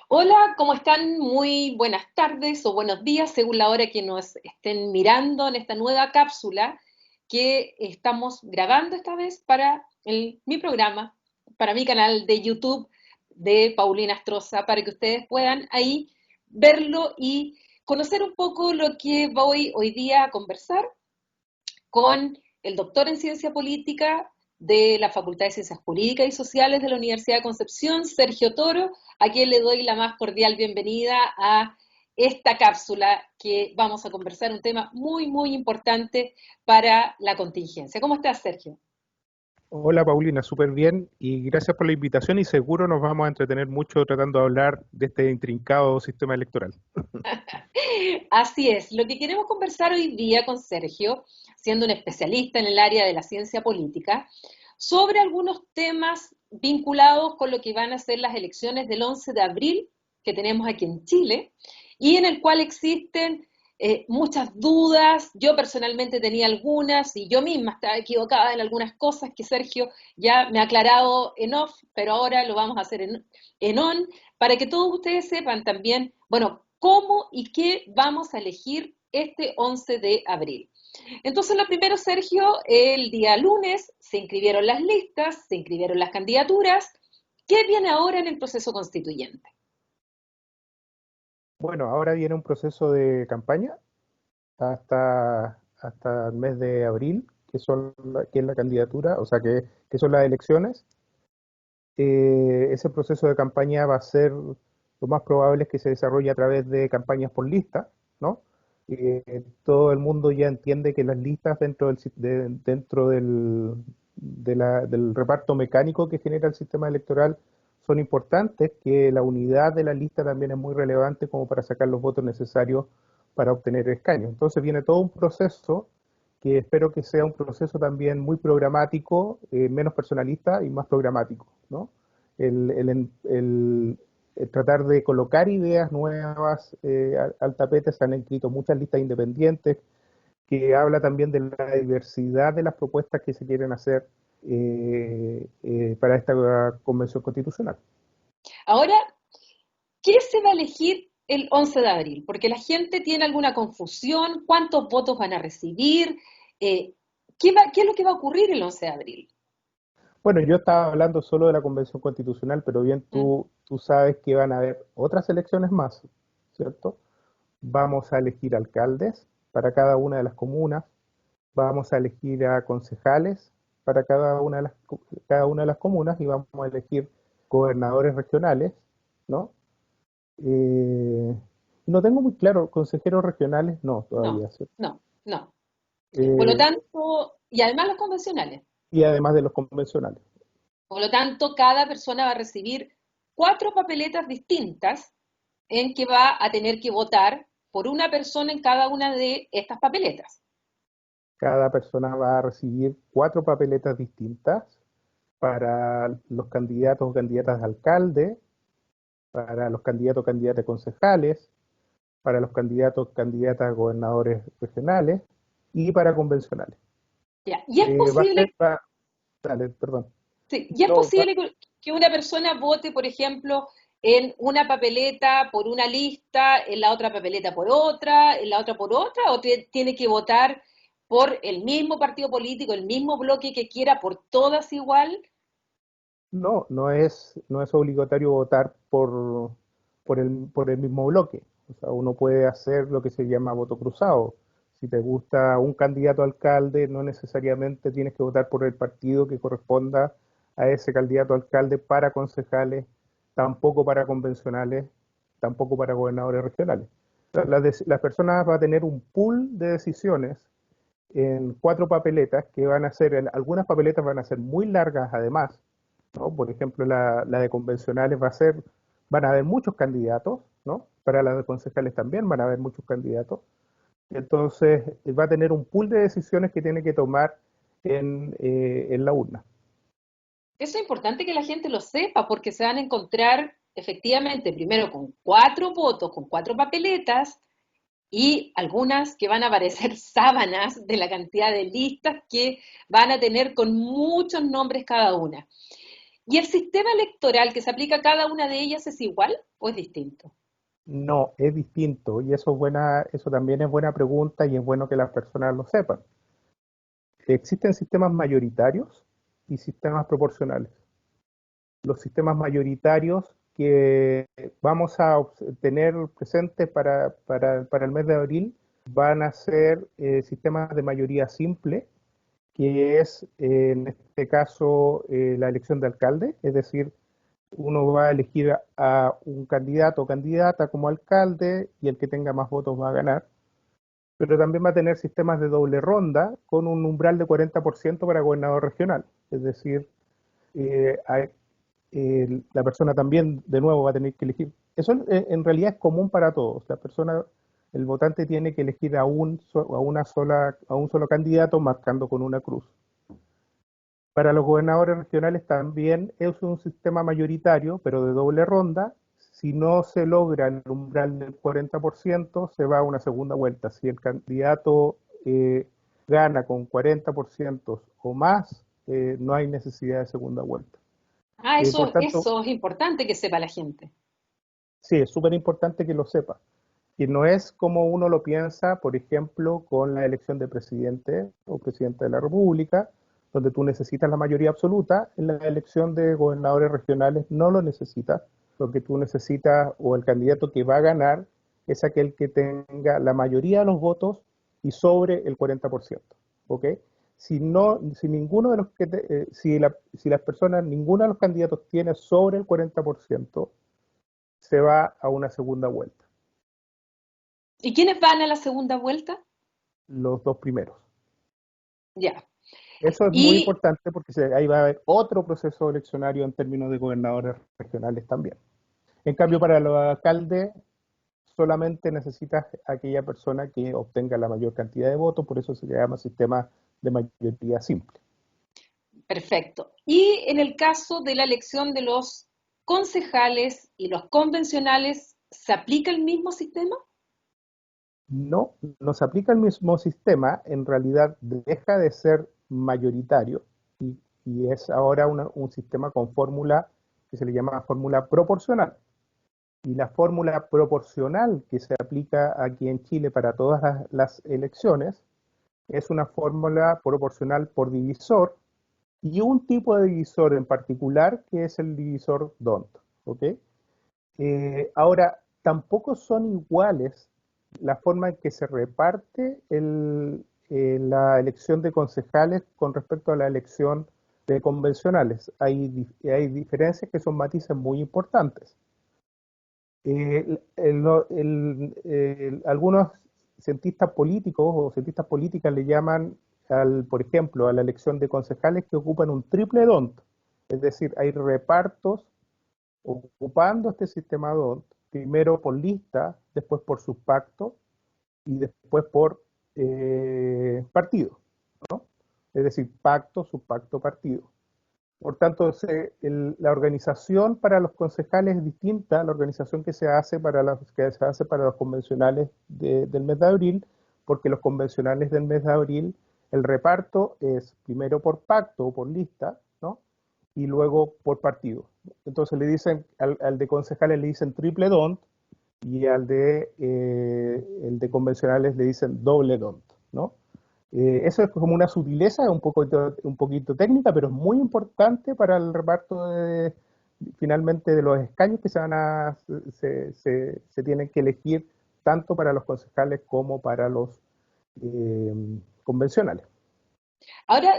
Hola, ¿cómo están? Muy buenas tardes o buenos días, según la hora que nos estén mirando en esta nueva cápsula que estamos grabando esta vez para mi programa, para mi canal de YouTube de Paulina Astroza, para que ustedes puedan ahí verlo y conocer un poco lo que voy hoy día a conversar con el doctor en ciencia política de la Facultad de Ciencias Políticas y Sociales de la Universidad de Concepción, Sergio Toro, a quien le doy la más cordial bienvenida a esta cápsula que vamos a conversar un tema muy, muy importante para la contingencia. ¿Cómo estás, Sergio? Hola Paulina, súper bien y gracias por la invitación y seguro nos vamos a entretener mucho tratando de hablar de este intrincado sistema electoral. Así es, lo que queremos conversar hoy día con Sergio, siendo un especialista en el área de la ciencia política, sobre algunos temas vinculados con lo que van a ser las elecciones del 11 de abril que tenemos aquí en Chile y en el cual existen muchas dudas. Yo personalmente tenía algunas y yo misma estaba equivocada en algunas cosas que Sergio ya me ha aclarado en off, pero ahora lo vamos a hacer en on para que todos ustedes sepan también, bueno, cómo y qué vamos a elegir este 11 de abril. Entonces, lo primero, Sergio, el día lunes se inscribieron las listas, se inscribieron las candidaturas. ¿Qué viene ahora en el proceso constituyente? Bueno, ahora viene un proceso de campaña hasta el mes de abril, que es la candidatura, o sea, que son las elecciones. Ese proceso de campaña va a ser, lo más probable es que se desarrolle a través de campañas por lista, ¿no? Todo el mundo ya entiende que las listas dentro del reparto mecánico que genera el sistema electoral son importantes, que la unidad de la lista también es muy relevante como para sacar los votos necesarios para obtener escaños. Entonces viene todo un proceso que espero que sea un proceso también muy programático, menos personalista y más programático, ¿no? El, el, el, el tratar de colocar ideas nuevas al tapete. Se han escrito muchas listas independientes que habla también de la diversidad de las propuestas que se quieren hacer para esta convención constitucional. Ahora, ¿qué se va a elegir el 11 de abril? Porque la gente tiene alguna confusión, ¿cuántos votos van a recibir? Eh, ¿Qué es lo que va a ocurrir el 11 de abril? Bueno, yo estaba hablando solo de la convención constitucional, pero bien ¿Mm? tú sabes que van a haber otras elecciones más, ¿cierto? Vamos a elegir alcaldes para cada una de las comunas, vamos a elegir a concejales para cada una de las comunas y vamos a elegir gobernadores regionales, ¿no? Eh, no tengo muy claro, consejeros regionales, no, No, todavía, ¿cierto? no, no. Por lo Eh, tanto, y además los convencionales. y además de los convencionales. Por lo tanto, cada persona va a recibir 4 papeletas distintas en que va a tener que votar por una persona en cada una de estas papeletas. Cada persona va a recibir 4 papeletas distintas para los candidatos o candidatas a alcalde, para los candidatos o candidatas concejales, para los candidatos o candidatas a gobernadores regionales y para convencionales. Ya. Y es Va a ser, posible, dale, perdón. sí, y es No, va- posible que una persona vote, por ejemplo, en una papeleta por una lista, en la otra papeleta por otra, en la otra por otra, o tiene que votar por el mismo partido político, el mismo bloque que quiera, por todas igual. no es obligatorio votar por el mismo bloque. O sea, uno puede hacer lo que se llama voto cruzado. Si te gusta un candidato a alcalde, no necesariamente tienes que votar por el partido que corresponda a ese candidato a alcalde para concejales, tampoco para convencionales, tampoco para gobernadores regionales. Las personas van a tener un pool de decisiones en 4 papeletas que van a ser, algunas papeletas van a ser muy largas además, ¿no? Por ejemplo, la de convencionales van a haber muchos candidatos, ¿no? Para la de concejales también van a haber muchos candidatos. Entonces, va a tener un pool de decisiones que tiene que tomar en la urna. Eso es importante que la gente lo sepa porque se van a encontrar efectivamente primero con 4 votos, con 4 papeletas y algunas que van a aparecer sábanas de la cantidad de listas que van a tener con muchos nombres cada una. ¿Y el sistema electoral que se aplica a cada una de ellas es igual o es distinto? No, es distinto y eso es buena, eso también es buena pregunta y es bueno que las personas lo sepan. Existen sistemas mayoritarios y sistemas proporcionales. Los sistemas mayoritarios que vamos a tener presentes para el mes de abril van a ser sistemas de mayoría simple, que es en este caso la elección de alcalde, es decir, uno va a elegir a un candidato o candidata como alcalde y el que tenga más votos va a ganar, pero también va a tener sistemas de doble ronda con un umbral de 40% para gobernador regional, es decir, hay, la persona también de nuevo va a tener que elegir. Eso en realidad es común para todos. La persona, el votante tiene que elegir a un solo candidato marcando con una cruz. Para los gobernadores regionales también es un sistema mayoritario, pero de doble ronda. Si no se logra el umbral del 40%, se va a una segunda vuelta. Si el candidato gana con 40% o más, no hay necesidad de segunda vuelta. Ah, Por tanto, eso es importante que sepa la gente. sí, es súper importante que lo sepa. Y no es como uno lo piensa, por ejemplo, con la elección de presidente o presidente de la República, donde tú necesitas la mayoría absoluta. En la elección de gobernadores regionales no lo necesitas. Lo que tú necesitas o el candidato que va a ganar es aquel que tenga la mayoría de los votos y sobre el 40%. ¿Ok? Si no, si ninguno de los que si las personas, ninguno de los candidatos tiene sobre el 40%, se va a una segunda vuelta. ¿Y quiénes van a la segunda vuelta? Los dos primeros. Ya. Eso es muy Y, importante porque ahí va a haber otro proceso eleccionario en términos de gobernadores regionales también. En cambio, para los alcaldes solamente necesitas aquella persona que obtenga la mayor cantidad de votos, por eso se llama sistema de mayoría simple. perfecto. Y en el caso de la elección de los concejales y los convencionales, ¿se aplica el mismo sistema? No, no se aplica el mismo sistema, en realidad deja de ser mayoritario y es ahora un sistema con fórmula que se le llama fórmula proporcional. Y la fórmula proporcional que se aplica aquí en Chile para todas las elecciones es una fórmula proporcional por divisor y un tipo de divisor en particular que es el divisor D'Hondt. ¿Ok? Ahora, tampoco son iguales la forma en que se reparte la elección de concejales con respecto a la elección de convencionales. Hay diferencias que son matices muy importantes. Algunos cientistas políticos o cientistas políticas le llaman, por ejemplo, a la elección de concejales que ocupan un triple D'Hondt. Es decir, hay repartos ocupando este sistema D'Hondt, primero por lista, después por subpacto y después por partido, ¿no? Es decir, pacto, subpacto, partido. Por tanto, la organización para los concejales es distinta a la organización que se hace para los convencionales del mes de abril, porque los convencionales del mes de abril, el reparto es primero por pacto o por lista, ¿no? Y luego por partido. Entonces le dicen, al de concejales le dicen triple D'Hondt y el de convencionales le dicen doble D'Hondt, ¿no? Eso es como una sutileza, un poquito técnica, pero es muy importante para el reparto finalmente de los escaños que se tienen que elegir tanto para los concejales como para los convencionales. Ahora,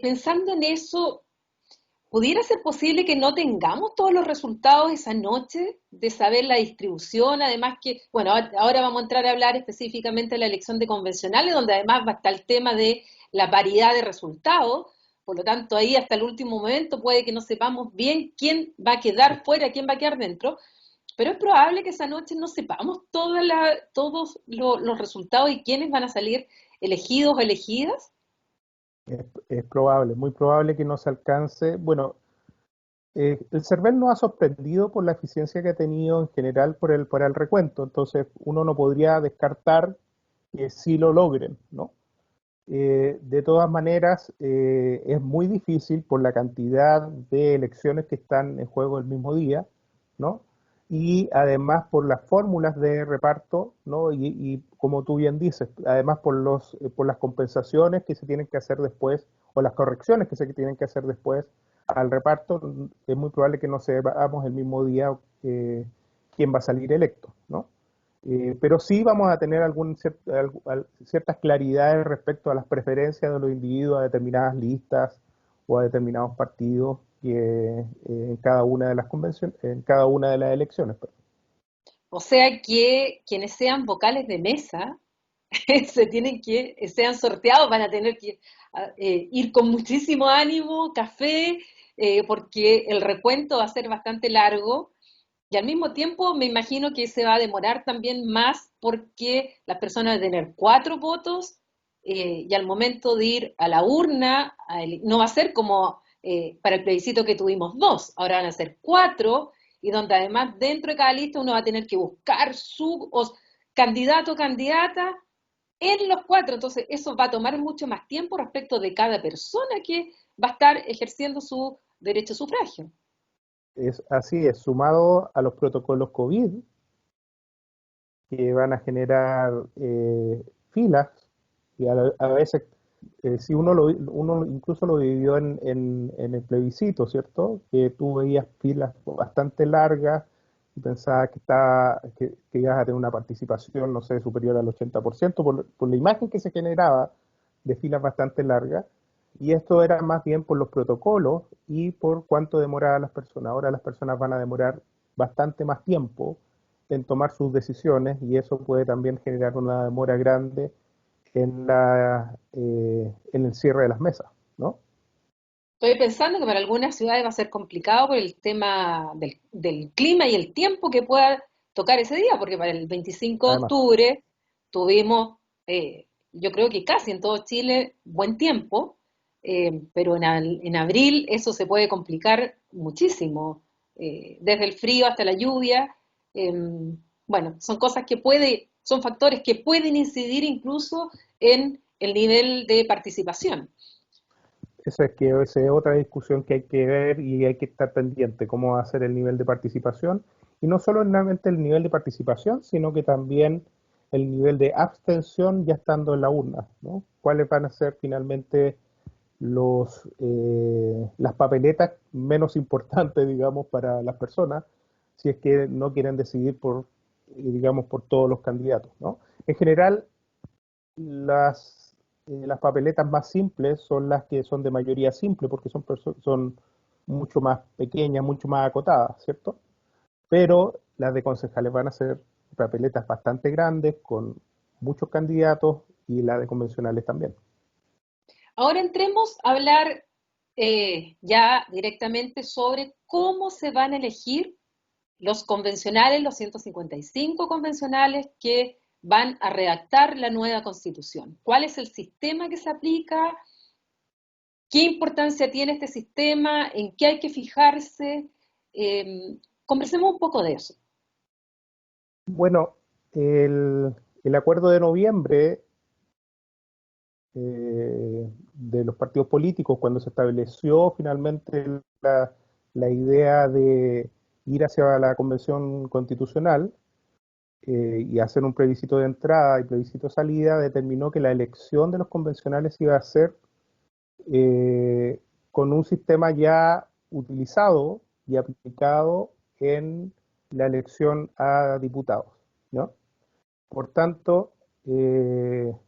pensando en eso, ¿pudiera ser posible que no tengamos todos los resultados esa noche de saber la distribución? Además que, bueno, ahora vamos a entrar a hablar específicamente de la elección de convencionales, donde además va a estar el tema de la paridad de resultados. Por lo tanto, ahí hasta el último momento puede que no sepamos bien quién va a quedar fuera, quién va a quedar dentro. Pero es probable que esa noche no sepamos todos los resultados y quiénes van a salir elegidos o elegidas. Es probable, muy probable que no se alcance. Bueno, el CERVEL nos ha sorprendido por la eficiencia que ha tenido en general por el recuento, entonces uno no podría descartar que sí lo logren, ¿no? De todas maneras, es muy difícil por la cantidad de elecciones que están en juego el mismo día, ¿no? Y además por las fórmulas de reparto, ¿no? Y como tú bien dices, además por las compensaciones que se tienen que hacer después o las correcciones que se tienen que hacer después al reparto, es muy probable que no sepamos el mismo día quién va a salir electo, ¿no? Pero sí vamos a tener ciertas claridades respecto a las preferencias de los individuos a determinadas listas o a determinados partidos en cada una de las convenciones, en cada una de las elecciones. Perdón. O sea que quienes sean vocales de mesa sean sorteados, van a tener que ir con muchísimo ánimo, café, porque el recuento va a ser bastante largo. Y al mismo tiempo me imagino que se va a demorar también más porque las personas van a tener 4 votos y al momento de ir a la urna no va a ser como para el plebiscito que tuvimos 2, ahora van a ser 4 y donde además dentro de cada lista uno va a tener que buscar su candidato o candidata en los 4, entonces eso va a tomar mucho más tiempo respecto de cada persona que va a estar ejerciendo su derecho a sufragio. Así es, sumado a los protocolos COVID que van a generar filas y a veces si uno incluso lo vivió en el plebiscito, ¿cierto? Que tú veías filas bastante largas y pensabas que ibas a tener una participación, no sé, superior al 80% por la imagen que se generaba de filas bastante largas. Y esto era más bien por los protocolos y por cuánto demoraban las personas. Ahora las personas van a demorar bastante más tiempo en tomar sus decisiones y eso puede también generar una demora grande en el cierre de las mesas, ¿no? Estoy pensando que para algunas ciudades va a ser complicado por el tema del clima y el tiempo que pueda tocar ese día, porque para el 25 de Además, octubre tuvimos, yo creo que casi en todo Chile, buen tiempo, pero en abril eso se puede complicar muchísimo, desde el frío hasta la lluvia. eh, bueno, son cosas son factores que pueden incidir incluso en el nivel de participación. esa es otra discusión que hay que ver y hay que estar pendiente, cómo va a ser el nivel de participación. Y no solamente el nivel de participación, sino que también el nivel de abstención ya estando en la urna, ¿no? ¿Cuáles van a ser finalmente las papeletas menos importantes, digamos, para las personas, si es que no quieren decidir digamos, por todos los candidatos, ¿no? En general, las papeletas más simples son las que son de mayoría simple, porque son mucho más pequeñas, mucho más acotadas, ¿cierto? Pero las de concejales van a ser papeletas bastante grandes, con muchos candidatos, y las de convencionales también. Ahora entremos a hablar ya directamente sobre cómo se van a elegir los convencionales, los 155 convencionales que van a redactar la nueva constitución. ¿Cuál es el sistema que se aplica? ¿Qué importancia tiene este sistema? ¿En qué hay que fijarse? Conversemos un poco de eso. Bueno, el acuerdo de noviembre de los partidos políticos, cuando se estableció finalmente la idea de ir hacia la convención constitucional y hacer un plebiscito de entrada y plebiscito de salida, determinó que la elección de los convencionales iba a ser con un sistema ya utilizado y aplicado en la elección a diputados, ¿no? Por tanto, lo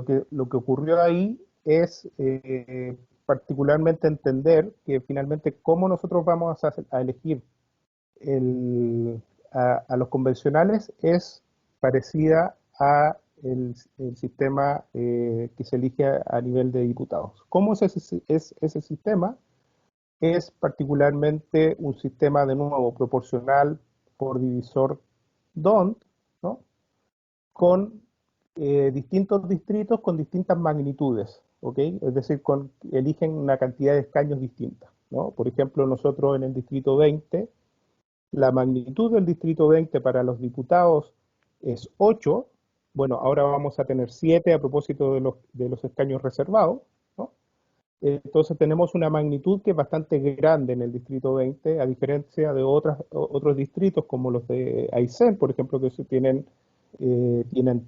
que ocurrió ahí es particularmente entender que finalmente cómo nosotros vamos a elegir a los convencionales es parecida a el sistema que se elige a nivel de diputados. ¿Cómo es ese sistema? Es particularmente un sistema de nuevo proporcional por divisor DONT, ¿no? Con distintos distritos con distintas magnitudes, ¿ok? Es decir, eligen una cantidad de escaños distintas, ¿no? Por ejemplo, nosotros en el distrito 20, la magnitud del distrito 20 para los diputados es 8 Bueno, ahora vamos a tener 7 a propósito de los escaños reservados, ¿no? Entonces tenemos una magnitud que es bastante grande en el distrito 20, a diferencia de otros distritos como los de Aysén, por ejemplo, que tienen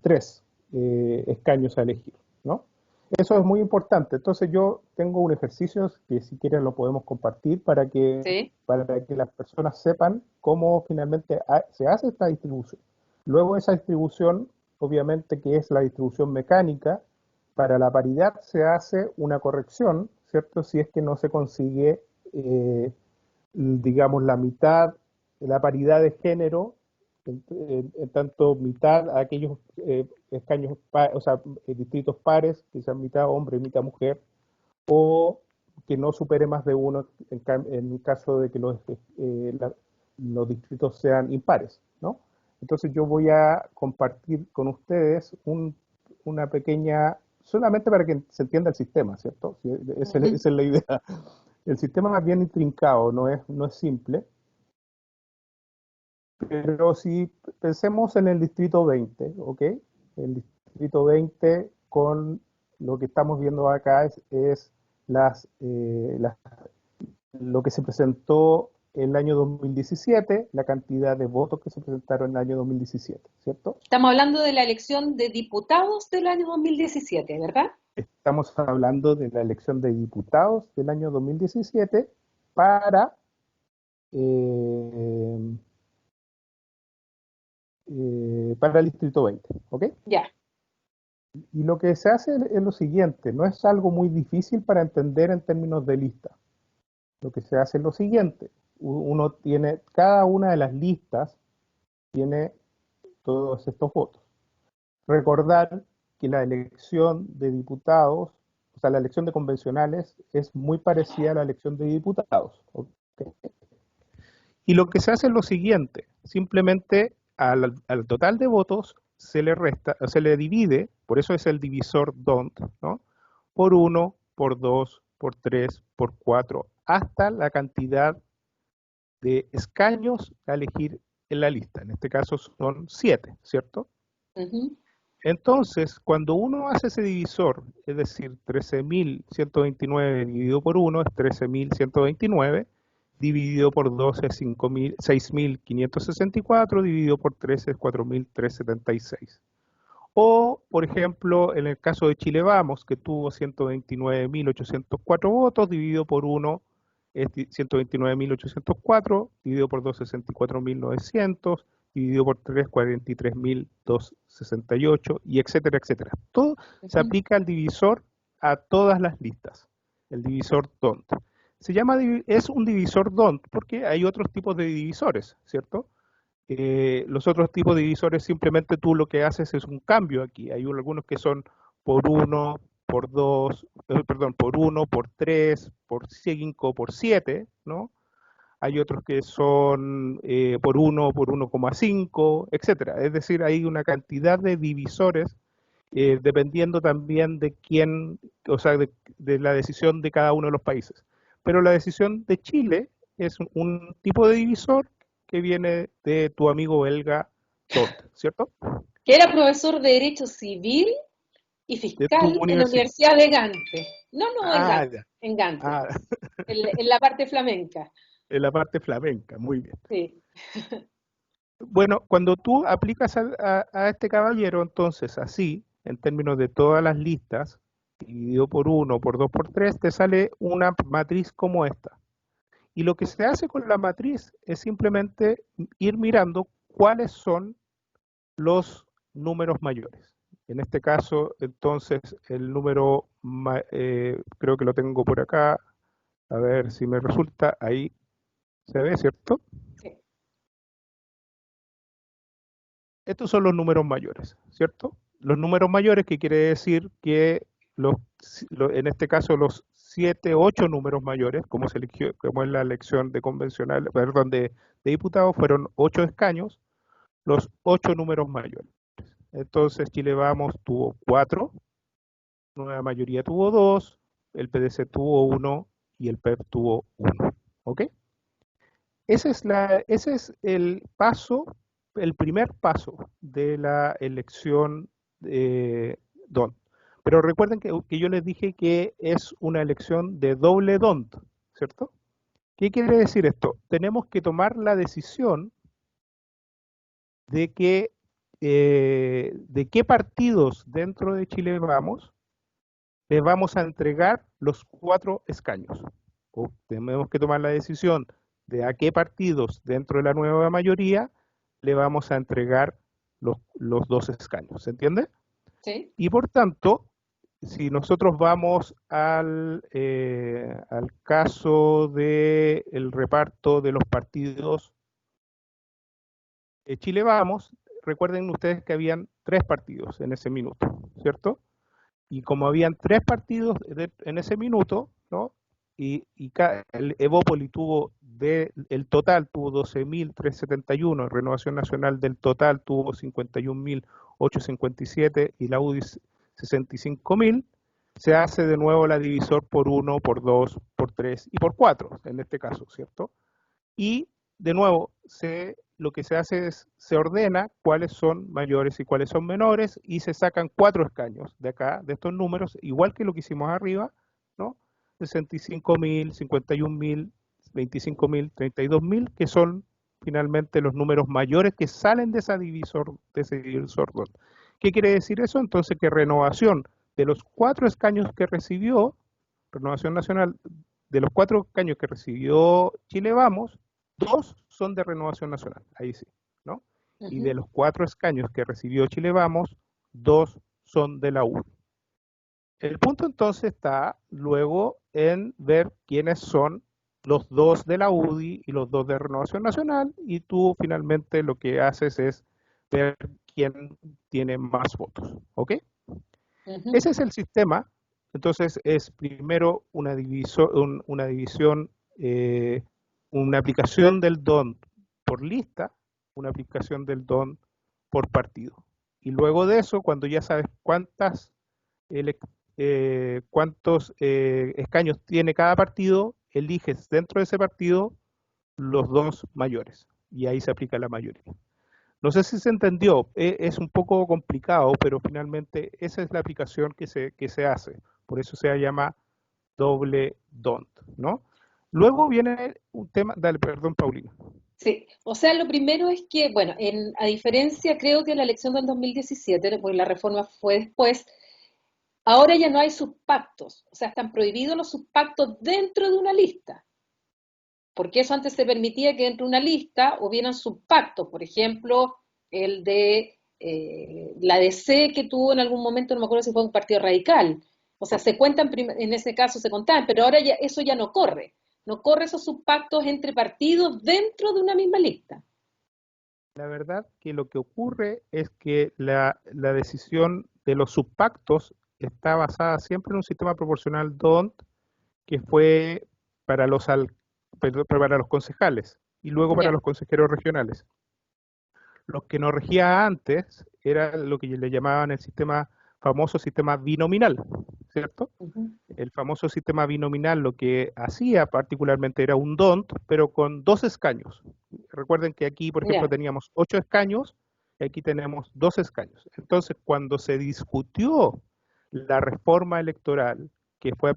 3 escaños a elegir, ¿no? Eso es muy importante. Entonces yo tengo un ejercicio que si quieren lo podemos compartir ¿Sí? para que las personas sepan cómo finalmente se hace esta distribución. Luego esa distribución, obviamente que es la distribución mecánica, para la paridad se hace una corrección, ¿cierto? Si es que no se consigue, digamos, la paridad de género, en tanto mitad a aquellos escaños, o sea, distritos pares, que sean mitad hombre y mitad mujer, o que no supere más de uno en caso de que los distritos sean impares, ¿no? Entonces yo voy a compartir con ustedes una pequeña, solamente para que se entienda el sistema, ¿cierto? Sí, esa es la idea. El sistema es bien intrincado, no es simple, pero si pensemos en el distrito 20, ¿ok? El distrito 20 con lo que estamos viendo acá es lo que se presentó el año 2017, la cantidad de votos que se presentaron en el año 2017, ¿cierto? Estamos hablando de la elección de diputados del año 2017, ¿verdad? Estamos hablando de la elección de diputados del año 2017 para, eh, para el distrito 20, ¿ok? Ya. Y lo que se hace es lo siguiente, no es algo muy difícil para entender en términos de lista. Lo que se hace es lo siguiente, cada una de las listas tiene todos estos votos. Recordar que la elección de diputados, o sea, la elección de convencionales es muy parecida a la elección de diputados. ¿Okay? Y lo que se hace es lo siguiente, simplemente al total de votos se le divide, por eso es el divisor DONT, ¿no? Por 1, por 2, por 3, por 4, hasta la cantidad de escaños a elegir en la lista. En este caso son 7, ¿cierto? Ujú. Entonces, cuando uno hace ese divisor, es decir, 13.129 dividido por 1 es 13.129, dividido por 12 es 6.564, dividido por 13 es 4.376. O, por ejemplo, en el caso de Chile Vamos, que tuvo 129.804 votos, dividido por 1 es 129.804, dividido por 2, 64.900, dividido por 3, 43.268, y etcétera, etcétera. Todo se Ujú. aplica al divisor a todas las listas, el divisor DONT. Es un divisor DONT porque hay otros tipos de divisores, ¿cierto? Los otros tipos de divisores simplemente tú lo que haces es un cambio aquí. Hay algunos que son por uno, por 2, perdón, por uno, por 3, por 5, por 7, ¿no? Hay otros que son por uno, por 1,5, etcétera. Es decir, hay una cantidad de divisores dependiendo también de quién, o sea, de la decisión de cada uno de los países. Pero la decisión de Chile es un tipo de divisor que viene de tu amigo belga Dont, ¿cierto? Que era profesor de Derecho Civil y De tu Fiscal en la universidad. Universidad de Gante. No, no, en Ah, Gante, ya. en Gante, Ah, en la parte flamenca. en la parte flamenca, muy bien. Sí. Bueno, cuando tú aplicas a este caballero, entonces así, en términos de todas las listas, dividido por uno, por 2, por 3, te sale una matriz como esta. Y lo que se hace con la matriz es simplemente ir mirando cuáles son los números mayores. En este caso, entonces, el número, creo que lo tengo por acá, a ver si me resulta, ahí se ve, ¿cierto? Sí. Estos son los números mayores, ¿cierto? Los números mayores, que quiere decir que en este caso los 7, 8 números mayores, como se eligió, como en la elección de convencional, perdón, de diputados, fueron 8 escaños, los 8 números mayores. Entonces Chile Vamos tuvo 4, Nueva Mayoría tuvo 2, el PDC tuvo 1 y el PEP tuvo 1. ¿Ok? Ese es el primer paso de la elección DONT. Pero recuerden que yo les dije que es una elección de doble DONT, ¿cierto? ¿Qué quiere decir esto? Tenemos que tomar la decisión de qué partidos dentro de Chile Vamos le vamos a entregar los 4 escaños. O tenemos que tomar la decisión de a qué partidos dentro de la nueva mayoría le vamos a entregar los 2 escaños. ¿Se entiende? Sí. Y por tanto, si nosotros vamos al caso del reparto de los partidos de Chile Vamos, recuerden ustedes que habían 3 partidos en ese minuto, ¿cierto? Y como habían 3 partidos en ese minuto, ¿no? El Evópoli el total tuvo 12.371, Renovación Nacional del total tuvo 51.857 y la UDI 65.000, se hace de nuevo la divisor por 1, por 2, por 3 y por 4, en este caso, ¿cierto? Y de nuevo, lo que se hace es, se ordena cuáles son mayores y cuáles son menores y se sacan 4 escaños de acá, de estos números, igual que lo que hicimos arriba, ¿no? 65.000, 51.000, 25.000, 32.000, que son finalmente los números mayores que salen de ese divisor 2. ¿Qué quiere decir eso? Entonces que Renovación, de los 4 escaños que recibió, Renovación Nacional, de los 4 escaños que recibió Chile Vamos, 2 son de Renovación Nacional, ahí sí, ¿no? Y de los 4 escaños que recibió Chile Vamos, 2 son de la UDI. El punto entonces está luego en ver quiénes son los 2 de la UDI y los 2 de Renovación Nacional, y tú finalmente lo que haces es ver quién tiene más votos, ¿ok? Ese es el sistema. Entonces es primero una división, una aplicación del DON por lista, una aplicación del DON por partido. Y luego de eso, cuando ya sabes cuántos escaños tiene cada partido, eliges dentro de ese partido los 2 mayores. Y ahí se aplica la mayoría. No sé si se entendió, es un poco complicado, pero finalmente esa es la aplicación que se hace. Por eso se llama doble DONT, ¿no? Luego viene un tema, dale, perdón, Paulina. Sí, o sea, lo primero es que, bueno, a diferencia, creo que la elección del 2017, pues la reforma fue después, ahora ya no hay subpactos, o sea, están prohibidos los subpactos dentro de una lista, porque eso antes se permitía que dentro de una lista hubieran subpactos, por ejemplo, el de la DC que tuvo en algún momento, no me acuerdo si fue un partido radical, o sea, se cuentan, en ese caso se contaban, pero ahora ya, eso ya no corre esos subpactos entre partidos dentro de una misma lista. La verdad que lo que ocurre es que la decisión de los subpactos está basada siempre en un sistema proporcional DONT que fue para para los concejales y luego para Ya, los consejeros regionales. Lo que nos regía antes era lo que le llamaban el famoso sistema binominal, ¿cierto? ujú, El famoso sistema binominal lo que hacía particularmente era un DONT, pero con 2 escaños. Recuerden que aquí, por ejemplo, ya, teníamos 8 escaños y aquí tenemos 2 escaños. Entonces, cuando se discutió la reforma electoral que fue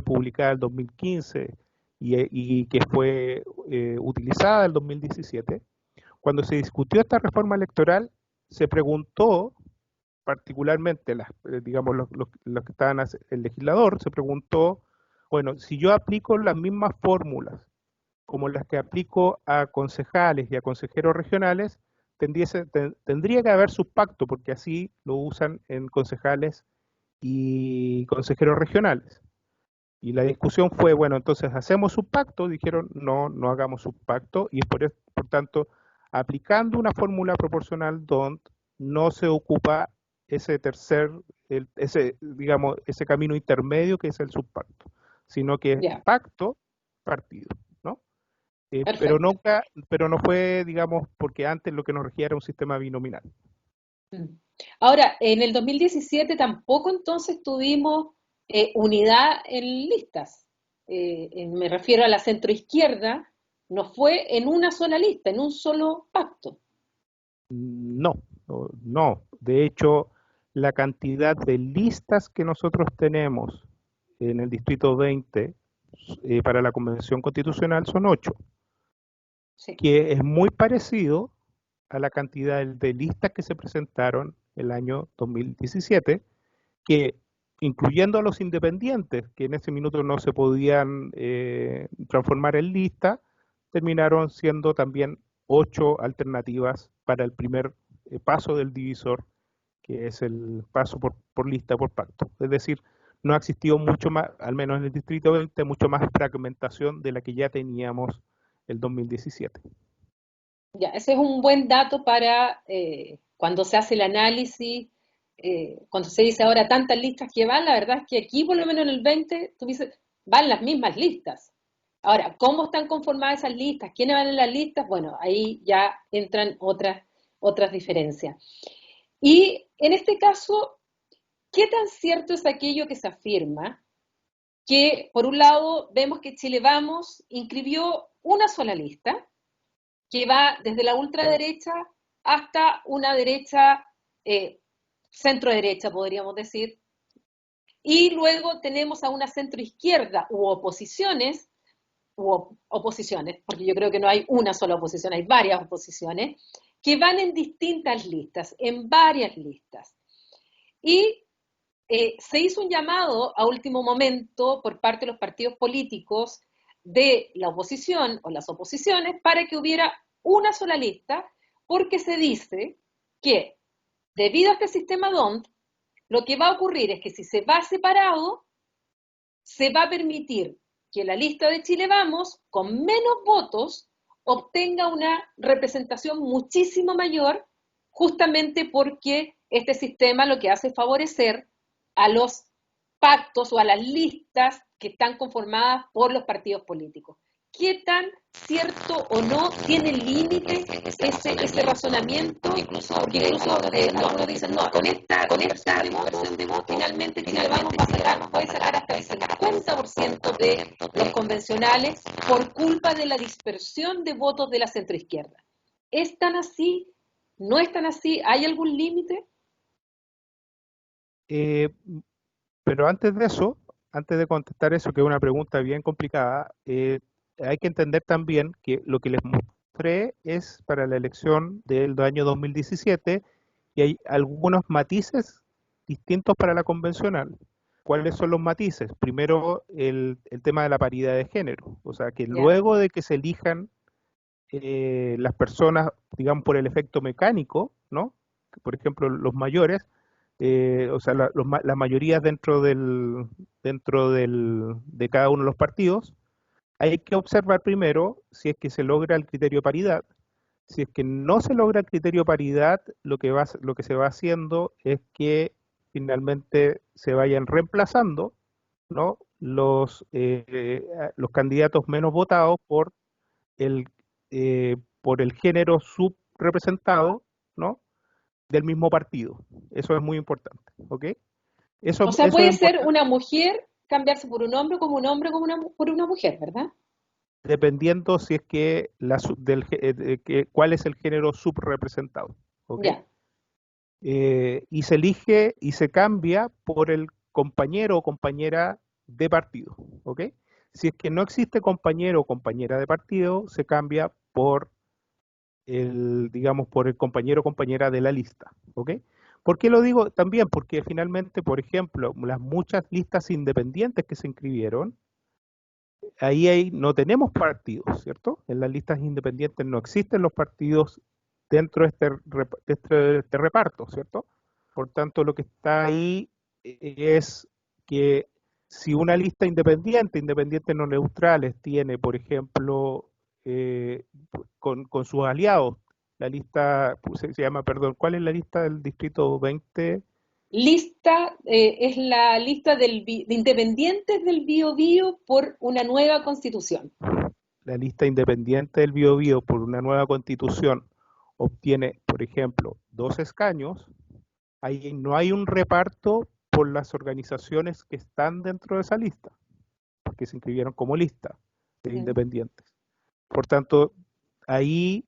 publicada en el 2015 y que fue utilizada en el 2017, cuando se discutió esta reforma electoral, se preguntó, particularmente digamos, los que estaban, el legislador, se preguntó, bueno, si yo aplico las mismas fórmulas como las que aplico a concejales y a consejeros regionales, tendría que haber subpacto, porque así lo usan en concejales y consejeros regionales. Y la discusión fue, bueno, entonces hacemos subpacto, dijeron, no, no hagamos subpacto, y por tanto, aplicando una fórmula proporcional DONT, no se ocupa ese digamos, ese camino intermedio que es el subpacto, sino que es ya, pacto, partido, ¿no? perfecto. Pero no fue, digamos, porque antes lo que nos regía era un sistema binominal. Mm. Ahora, en el 2017 tampoco entonces tuvimos unidad en listas. Me refiero a la centroizquierda, no fue en una sola lista, en un solo pacto. No, No, de hecho, la cantidad de listas que nosotros tenemos en el Distrito 20 para la Convención Constitucional son 8, Sí. que es muy parecido a la cantidad de listas que se presentaron el año 2017, que incluyendo a los independientes, que en ese minuto no se podían transformar en lista, terminaron siendo también 8 alternativas para el primer paso del divisor, que es el paso por lista por pacto. Es decir, no ha existido mucho más, al menos en el Distrito 20, mucho más fragmentación de la que ya teníamos el 2017. Ya, ese es un buen dato para cuando se hace el análisis, cuando se dice ahora tantas listas que van, la verdad es que aquí por lo menos en el 20, tú dices, van las mismas listas. Ahora, ¿cómo están conformadas esas listas? ¿Quiénes van en las listas? Bueno, ahí ya entran otras diferencias. Y en este caso, ¿qué tan cierto es aquello que se afirma? Que por un lado vemos que Chile Vamos inscribió una sola lista, que va desde la ultraderecha hasta una derecha, centro derecha podríamos decir, y luego tenemos a una centro izquierda oposiciones, porque yo creo que no hay una sola oposición, hay varias oposiciones, que van en distintas listas, en varias listas. Y se hizo un llamado a último momento por parte de los partidos políticos de la oposición o las oposiciones para que hubiera una sola lista, porque se dice que debido a este sistema DONT, lo que va a ocurrir es que si se va separado, se va a permitir que la lista de Chile Vamos, con menos votos, obtenga una representación muchísimo mayor, justamente porque este sistema lo que hace es favorecer a los pactos o a las listas que están conformadas por los partidos políticos. ¿Qué tan cierto o no tiene límite ese razonamiento? Porque incluso algunos dicen, no, con esta versión de voto, finalmente Chile Vamos puede sacar hasta el 50% de los convencionales por culpa de la dispersión de votos de la centroizquierda. ¿Es tan así? ¿No es tan así? ¿Hay algún límite? Eh, pero antes de eso, antes de contestar eso, que es una pregunta bien complicada, hay que entender también que lo que les mostré es para la elección del año 2017 y hay algunos matices distintos para la convencional. ¿Cuáles son los matices? Primero, el tema de la paridad de género, o sea, que Ya. luego de que se elijan las personas, digamos, por el efecto mecánico, ¿no? Por ejemplo, los mayores, o sea, la mayoría de cada uno de los partidos, hay que observar primero si es que se logra el criterio de paridad. Si es que no se logra el criterio de paridad, lo que se va haciendo es que finalmente se vayan reemplazando, ¿no? Los candidatos menos votados el, por el género subrepresentado, ¿no? Del mismo partido. Eso es muy importante, ¿ok? O sea, Eso es puede ser importante una mujer cambiarse por un hombre como un hombre por una mujer, ¿verdad? dependiendo si es que, cuál es el género subrepresentado, ¿ok? Ya. Y se elige y se cambia por el compañero o compañera de partido, ¿ok? Si es que no existe compañero o compañera de partido, se cambia digamos, por el compañero o compañera de la lista, ¿ok? ¿Por qué lo digo? También porque finalmente, por ejemplo, las muchas listas independientes que se inscribieron, no tenemos partidos, ¿cierto? En las listas independientes no existen los partidos dentro de este reparto, ¿cierto? Por tanto, lo que está ahí es que si una lista independiente no neutrales, tiene, por ejemplo, eh, con sus aliados, la lista, se llama, perdón, ¿cuál es la lista del distrito 20? Lista es la lista de independientes del Bio por una nueva constitución. La lista independiente del Biobío por una nueva constitución obtiene, por ejemplo, 2 escaños, ahí no hay un reparto por las organizaciones que están dentro de esa lista, porque se inscribieron como lista de independientes. Por tanto, ahí,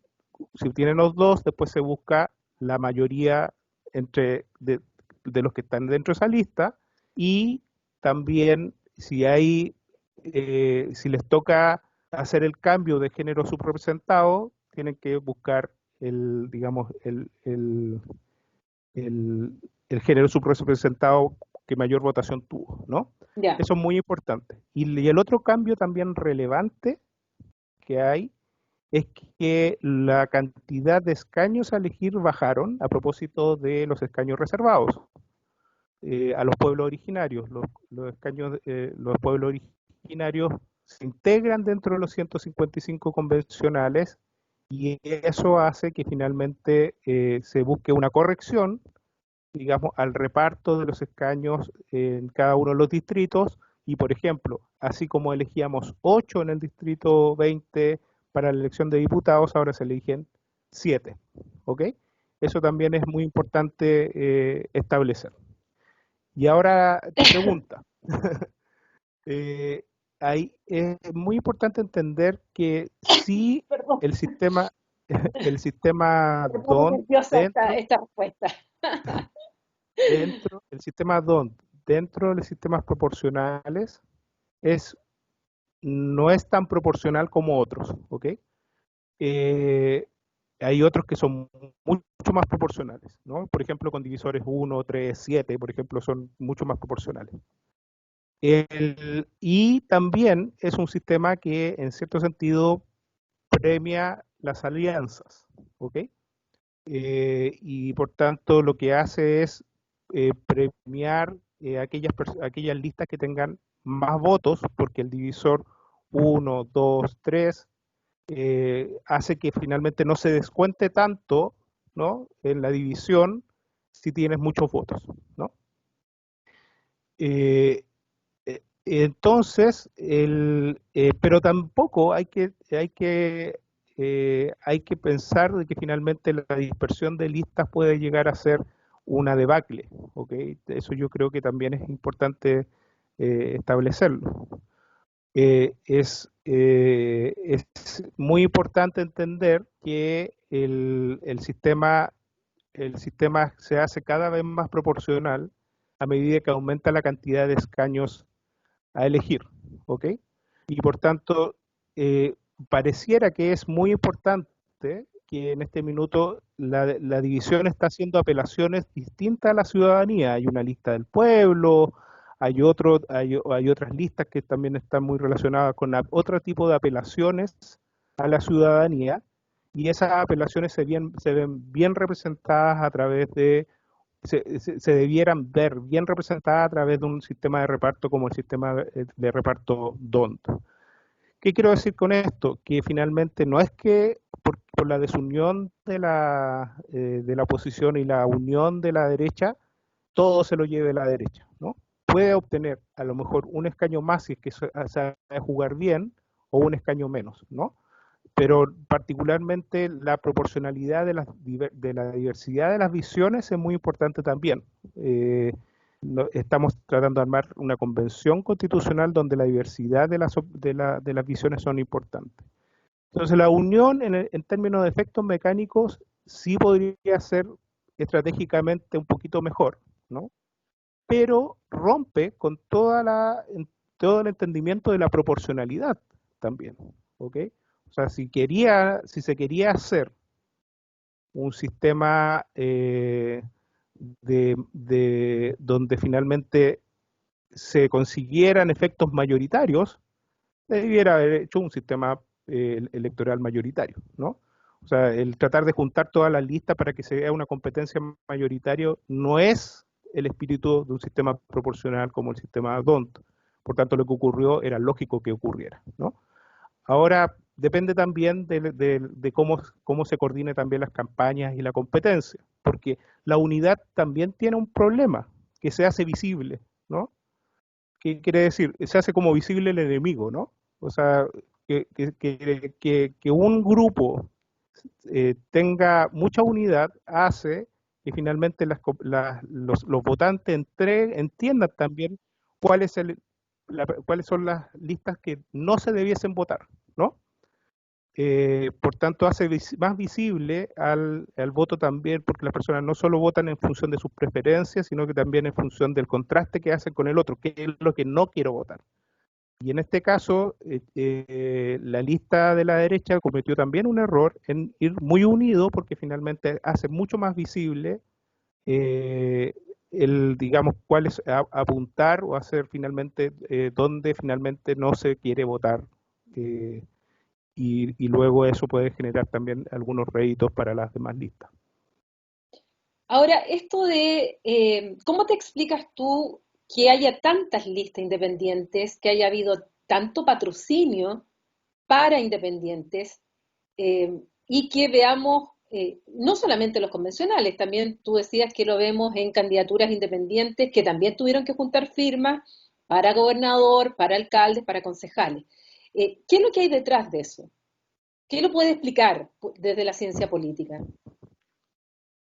si obtienen los dos, después se busca la mayoría de los que están dentro de esa lista, y también si les toca hacer el cambio de género subrepresentado, tienen que buscar digamos, el, el género subrepresentado que mayor votación tuvo, ¿no? Ya. Eso es muy importante. Y el otro cambio también relevante que hay es que la cantidad de escaños a elegir bajaron a propósito de los escaños reservados a los pueblos originarios. Los pueblos originarios se integran dentro de los 155 convencionales, y eso hace que finalmente se busque una corrección, digamos, al reparto de los escaños en cada uno de los distritos. Y, por ejemplo, así como elegíamos 8 en el distrito 20 para la elección de diputados, ahora se eligen 7. ¿Ok? Eso también es muy importante establecer. Y ahora tu pregunta. Eh, es muy importante entender que si Perdón, el sistema, el sistema me pone nerviosa esta respuesta. el sistema DONT dentro de los sistemas proporcionales es, no es tan proporcional como otros, ¿ok? Eh, hay otros que son mucho más proporcionales, ¿no? Por ejemplo, con divisores 1, 3, 7, por ejemplo, son mucho más proporcionales. Y también es un sistema que, en cierto sentido, premia las alianzas, ¿ok? Y por tanto, lo que hace es premiar aquellas listas que tengan más votos, porque el divisor 1, 2, 3 hace que finalmente no se descuente tanto, ¿no?, en la división si tienes muchos votos, ¿no? Eh, entonces, pero tampoco hay que pensar de que finalmente la dispersión de listas puede llegar a ser una debacle, ¿ok? Eso yo creo que también es importante establecerlo. Es muy importante entender que el sistema se hace cada vez más proporcional a medida que aumenta la cantidad de escaños a elegir, ¿ok? Y por tanto, eh, pareciera que es muy importante que en este minuto la división está haciendo apelaciones distintas a la ciudadanía. Hay una lista del pueblo, hay otras listas que también están muy relacionadas con otro tipo de apelaciones a la ciudadanía, y esas apelaciones se ven bien representadas a través se debieran ver bien representadas a través de un sistema de reparto como el sistema de reparto DONT. ¿Qué quiero decir con esto? Que finalmente no es que por la desunión de la oposición y la unión de la derecha, todo se lo lleve la derecha, ¿no? Puede obtener a lo mejor un escaño más si es que sabe jugar bien, o un escaño menos, ¿no? Pero particularmente la proporcionalidad de la diversidad de las visiones es muy importante también. Estamos tratando de armar una convención constitucional donde la diversidad de las visiones son importantes. Entonces, la unión en términos de efectos mecánicos sí podría ser estratégicamente un poquito mejor, ¿no? Pero rompe con todo el entendimiento de la proporcionalidad también, ¿ok? O sea, si se quería hacer un sistema donde finalmente se consiguieran efectos mayoritarios, debiera haber hecho un sistema electoral mayoritario, ¿no? O sea, el tratar de juntar todas las listas para que se vea una competencia mayoritaria no es el espíritu de un sistema proporcional como el sistema DONT. Por tanto, lo que ocurrió era lógico que ocurriera, ¿no? Ahora, depende también de cómo se coordinen también las campañas y la competencia, porque la unidad también tiene un problema, que se hace visible, ¿no? ¿Qué quiere decir? Se hace como visible el enemigo, ¿no? O sea, que un grupo tenga mucha unidad hace que finalmente los votantes entiendan también cuál es cuáles son las listas que no se debiesen votar, ¿no? Por tanto, hace más visible al voto también, porque las personas no solo votan en función de sus preferencias, sino que también en función del contraste que hacen con el otro, que es lo que no quiero votar. Y en este caso, la lista de la derecha cometió también un error en ir muy unido, porque finalmente hace mucho más visible eh, digamos, cuál es apuntar o hacer finalmente dónde finalmente no se quiere votar. Eh, y luego eso puede generar también algunos réditos para las demás listas. Ahora, esto de, ¿cómo te explicas tú que haya tantas listas independientes, que haya habido tanto patrocinio para independientes y que veamos no solamente los convencionales, también tú decías que lo vemos en candidaturas independientes que también tuvieron que juntar firmas para gobernador, para alcaldes, para concejales? ¿Qué es lo que hay detrás de eso? ¿Qué lo puede explicar desde la ciencia política?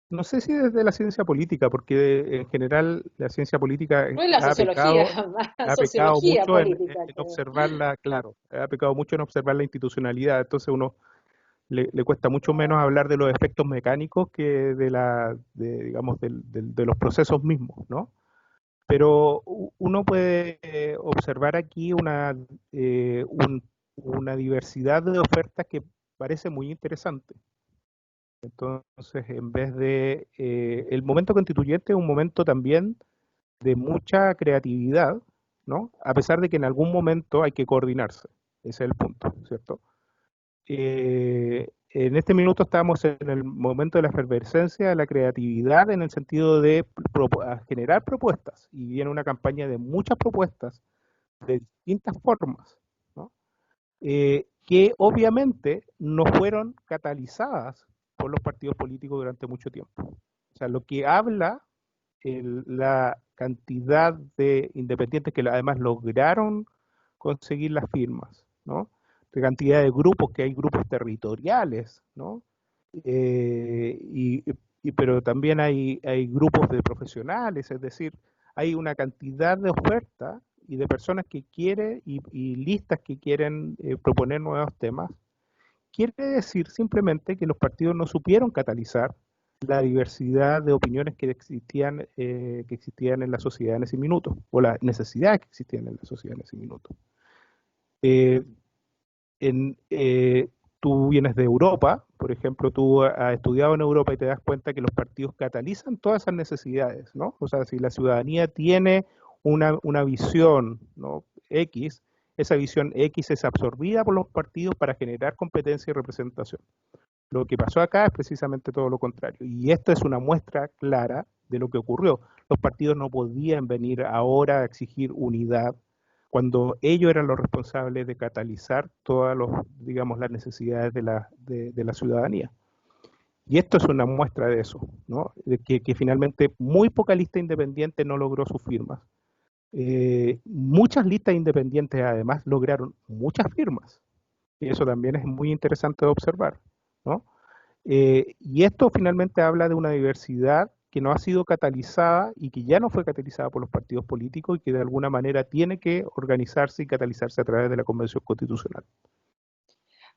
No sé si desde la ciencia política, porque en general la ciencia política No es la sociología, la ha pecado sociología mucho política, en creo. observarla, claro, ha pecado mucho en observar la institucionalidad, entonces uno le cuesta mucho menos hablar de los efectos mecánicos que digamos, de los procesos mismos, ¿no? Pero uno puede observar aquí una diversidad de ofertas que parece muy interesante. Entonces, en vez de el momento constituyente es un momento también de mucha creatividad, ¿no? A pesar de que en algún momento hay que coordinarse. Ese es el punto, ¿cierto? En este minuto estamos en el momento de la efervescencia, de la creatividad, en el sentido de generar propuestas. Y viene una campaña de muchas propuestas de distintas formas, ¿no? Que obviamente no fueron catalizadas por los partidos políticos durante mucho tiempo. O sea, lo que habla la cantidad de independientes que además lograron conseguir las firmas, ¿no? De cantidad de grupos, que hay grupos territoriales, ¿no? Eh, y, pero también hay grupos de profesionales, es decir, hay una cantidad de oferta y de personas que quieren y listas que quieren proponer nuevos temas. Quiere decir simplemente que los partidos no supieron catalizar la diversidad de opiniones que existían en la sociedad en ese minuto, o las necesidades que existían en la sociedad en ese minuto. Eh, en, tú vienes de Europa, por ejemplo, tú has estudiado en Europa y te das cuenta que los partidos catalizan todas esas necesidades, ¿no? O sea, si la ciudadanía tiene una visión, ¿no? X, esa visión X es absorbida por los partidos para generar competencia y representación. Lo que pasó acá es precisamente todo lo contrario. Y esto es una muestra clara de lo que ocurrió. Los partidos no podían venir ahora a exigir unidad cuando ellos eran los responsables de catalizar todas digamos, las necesidades de la ciudadanía. Y esto es una muestra de eso, ¿no? De que finalmente muy poca lista independiente no logró sus firmas. Muchas listas independientes además lograron muchas firmas. Y eso también es muy interesante de observar, ¿no? Y esto finalmente habla de una diversidad que no ha sido catalizada y que ya no fue catalizada por los partidos políticos y que de alguna manera tiene que organizarse y catalizarse a través de la Convención Constitucional.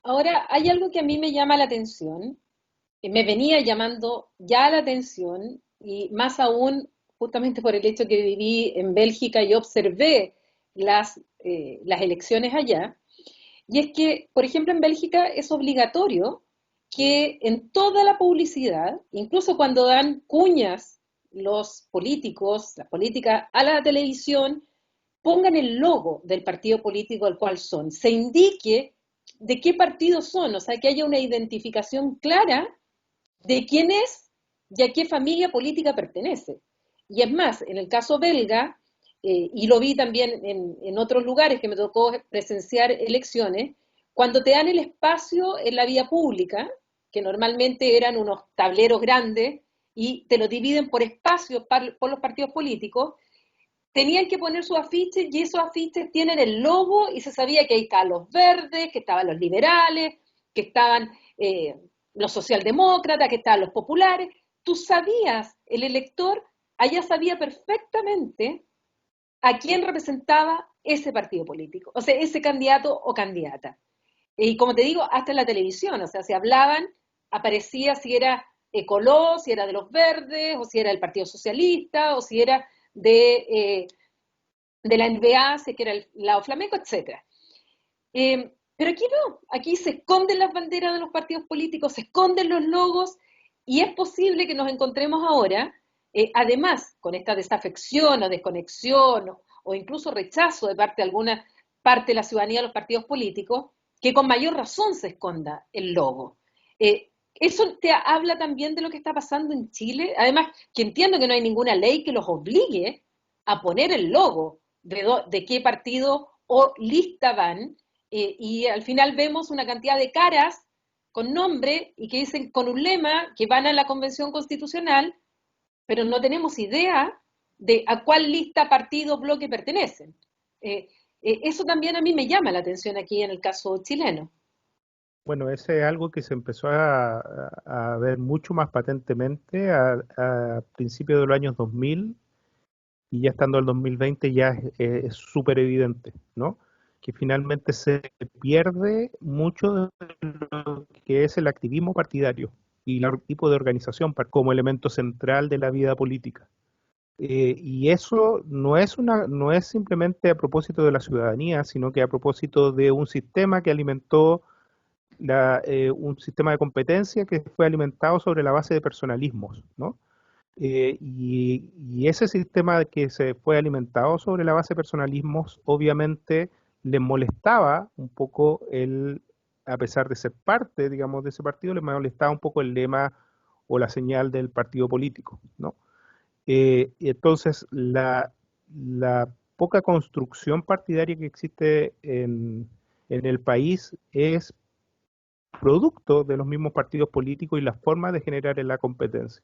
Ahora, hay algo que a mí me llama la atención, me venía llamando ya la atención, y más aún justamente por el hecho que viví en Bélgica y observé las elecciones allá, y es que, por ejemplo, en Bélgica es obligatorio que en toda la publicidad, incluso cuando dan cuñas los políticos, las políticas a la televisión, pongan el logo del partido político al cual son, se indique de qué partido son, o sea, que haya una identificación clara de quién es y a qué familia política pertenece. Y es más, en el caso belga, y lo vi también en otros lugares que me tocó presenciar elecciones, cuando te dan el espacio en la vía pública, que normalmente eran unos tableros grandes, y te lo dividen por espacios por los partidos políticos, tenían que poner sus afiches y esos afiches tienen el logo y se sabía que ahí estaban los verdes, que estaban los liberales, que estaban los socialdemócratas, que estaban los populares. Tú sabías, el elector allá sabía perfectamente a quién representaba ese partido político, o sea, ese candidato o candidata. Y como te digo, hasta en la televisión, o sea, si hablaban, aparecía si era Coló, si era de los Verdes, o si era del Partido Socialista, o si era de la NBA, si que era el lado flamenco, etcétera. Pero aquí no, aquí se esconden las banderas de los partidos políticos, se esconden los logos, y es posible que nos encontremos ahora, además, con esta desafección o desconexión o incluso rechazo de parte de alguna parte de la ciudadanía a los partidos políticos, que con mayor razón se esconda el logo. Eso te habla también de lo que está pasando en Chile. Además, que entiendo que no hay ninguna ley que los obligue a poner el logo de qué partido o lista van, y al final vemos una cantidad de caras con nombre y que dicen con un lema que van a la Convención Constitucional, pero no tenemos idea de a cuál lista, partido, bloque pertenecen. Eso también a mí me llama la atención aquí en el caso chileno. Bueno, ese es algo que se empezó a ver mucho más patentemente a principios de los años 2000 y ya estando el 2020 ya es súper evidente, ¿no? Que finalmente se pierde mucho de lo que es el activismo partidario y el tipo de organización como elemento central de la vida política. Y eso no es simplemente a propósito de la ciudadanía, sino que a propósito de un sistema que alimentó un sistema de competencia que fue alimentado sobre la base de personalismos, ¿no? Y ese sistema que se fue alimentado sobre la base de personalismos, obviamente le molestaba un poco a pesar de ser parte, digamos, de ese partido, le molestaba un poco el lema o la señal del partido político, ¿no? Y entonces, la poca construcción partidaria que existe en el país es producto de los mismos partidos políticos y la forma de generar la competencia.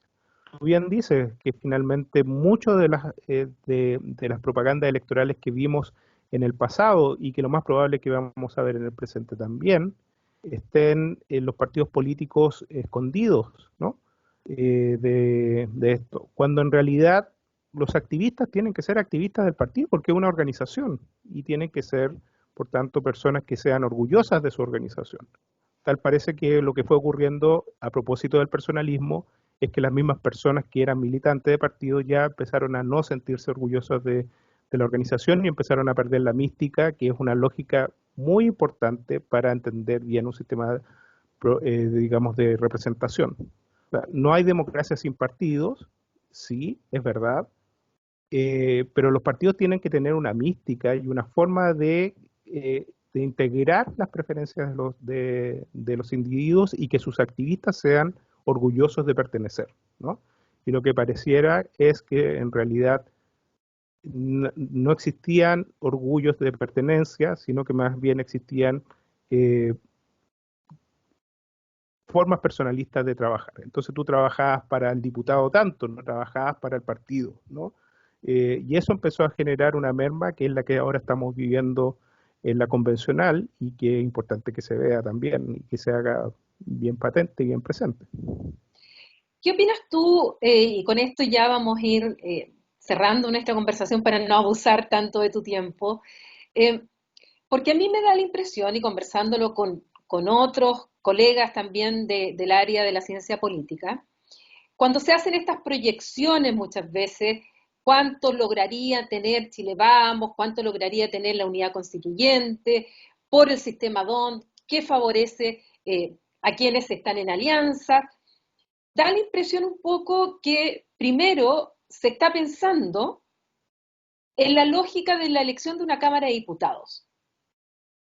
Tú bien dices que finalmente mucho de las propagandas electorales que vimos en el pasado y que lo más probable que vamos a ver en el presente también, estén en los partidos políticos escondidos, ¿no? De esto, cuando en realidad los activistas tienen que ser activistas del partido porque es una organización y tienen que ser, por tanto, personas que sean orgullosas de su organización. Tal parece que lo que fue ocurriendo a propósito del personalismo es que las mismas personas que eran militantes de partido ya empezaron a no sentirse orgullosos de la organización y empezaron a perder la mística, que es una lógica muy importante para entender bien un sistema, digamos, de representación. O sea, no hay democracia sin partidos, sí, es verdad, pero los partidos tienen que tener una mística y una forma de integrar las preferencias de los individuos y que sus activistas sean orgullosos de pertenecer, ¿no? Y lo que pareciera es que en realidad no existían orgullos de pertenencia, sino que más bien existían eh, formas personalistas de trabajar. Entonces tú trabajabas para el diputado tanto, no trabajabas para el partido, ¿no? Y eso empezó a generar una merma que es la que ahora estamos viviendo en la convencional y que es importante que se vea también y que se haga bien patente y bien presente. ¿Qué opinas tú? Y con esto ya vamos a ir cerrando nuestra conversación para no abusar tanto de tu tiempo. Eh, Porque a mí me da la impresión, y conversándolo con otros colegas también del área de la ciencia política, cuando se hacen estas proyecciones muchas veces, cuánto lograría tener Chile Vamos, cuánto lograría tener la unidad constituyente por el sistema DON, qué favorece a quienes están en alianza, da la impresión un poco que primero se está pensando en la lógica de la elección de una Cámara de Diputados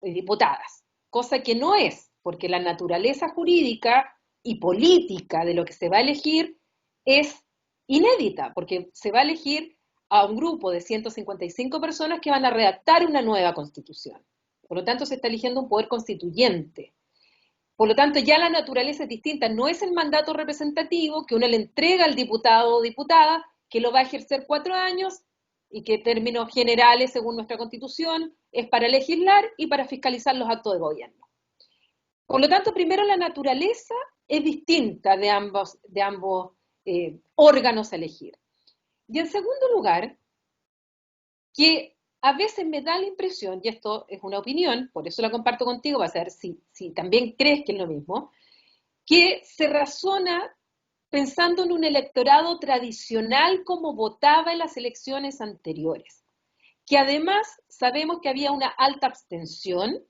y diputadas, cosa que no es, porque la naturaleza jurídica y política de lo que se va a elegir es inédita, porque se va a elegir a un grupo de 155 personas que van a redactar una nueva constitución. Por lo tanto, se está eligiendo un poder constituyente. Por lo tanto, ya la naturaleza es distinta. No es el mandato representativo que uno le entrega al diputado o diputada, que lo va a ejercer 4 años y que en términos generales, según nuestra Constitución, es para legislar y para fiscalizar los actos de gobierno. Por lo tanto, primero la naturaleza es distinta de ambos órganos a elegir. Y en segundo lugar, que a veces me da la impresión, y esto es una opinión, por eso la comparto contigo, para saber si también crees que es lo mismo, que se razona pensando en un electorado tradicional como votaba en las elecciones anteriores, que además sabemos que había una alta abstención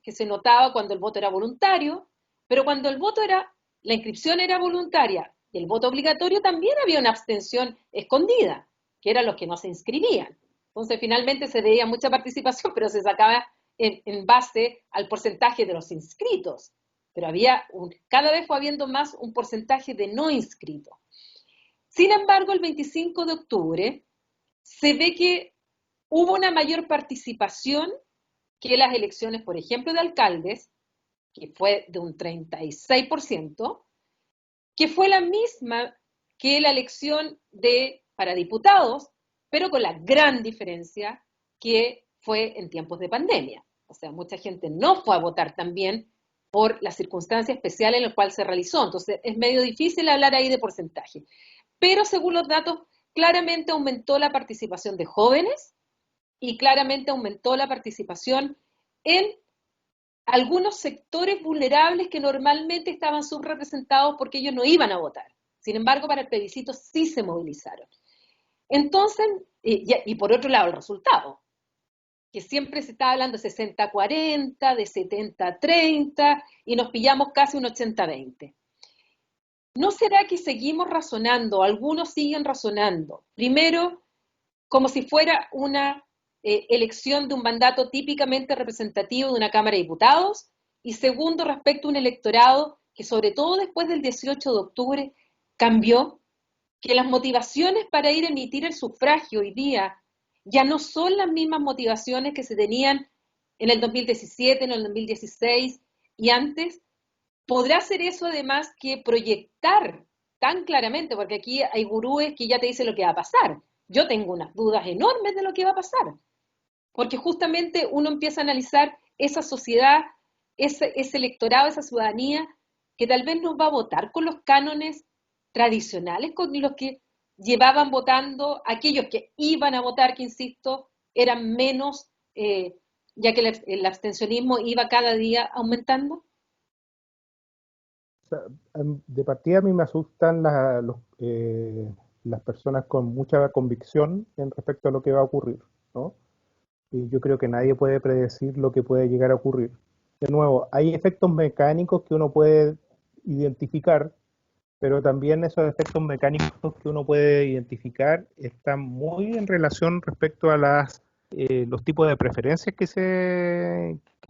que se notaba cuando el voto era voluntario, pero cuando la inscripción era voluntaria y el voto obligatorio también había una abstención escondida, que eran los que no se inscribían. Entonces finalmente se veía mucha participación, pero se sacaba en base al porcentaje de los inscritos. Pero cada vez fue habiendo más un porcentaje de no inscritos. Sin embargo, el 25 de octubre se ve que hubo una mayor participación que las elecciones, por ejemplo, de alcaldes, que fue de un 36%, que fue la misma que la elección para diputados, pero con la gran diferencia que fue en tiempos de pandemia. O sea, mucha gente no fue a votar también por la circunstancia especial en la cual se realizó. Entonces, es medio difícil hablar ahí de porcentaje. Pero según los datos, claramente aumentó la participación de jóvenes y claramente aumentó la participación en algunos sectores vulnerables que normalmente estaban subrepresentados porque ellos no iban a votar. Sin embargo, para el plebiscito sí se movilizaron. Entonces, y por otro lado, el resultado, que siempre se está hablando de 60-40, de 70-30, y nos pillamos casi un 80-20. ¿No será que seguimos razonando, algunos siguen razonando, primero, como si fuera una elección de un mandato típicamente representativo de una Cámara de Diputados, y segundo, respecto a un electorado que sobre todo después del 18 de octubre cambió, que las motivaciones para ir a emitir el sufragio hoy día ya no son las mismas motivaciones que se tenían en el 2017, en el 2016 y antes? ¿Podrá ser eso además que proyectar tan claramente? Porque aquí hay gurúes que ya te dicen lo que va a pasar. Yo tengo unas dudas enormes de lo que va a pasar, porque justamente uno empieza a analizar esa sociedad, ese electorado, esa ciudadanía, que tal vez no va a votar con los cánones tradicionales, con los que llevaban votando, aquellos que iban a votar, que insisto, eran menos, ya que el abstencionismo iba cada día aumentando. O sea, de partida a mí me asustan las personas con mucha convicción en respecto a lo que va a ocurrir, ¿no? Y yo creo que nadie puede predecir lo que puede llegar a ocurrir. De nuevo, hay efectos mecánicos que uno puede identificar, pero también esos efectos mecánicos que uno puede identificar están muy en relación respecto a los tipos de preferencias que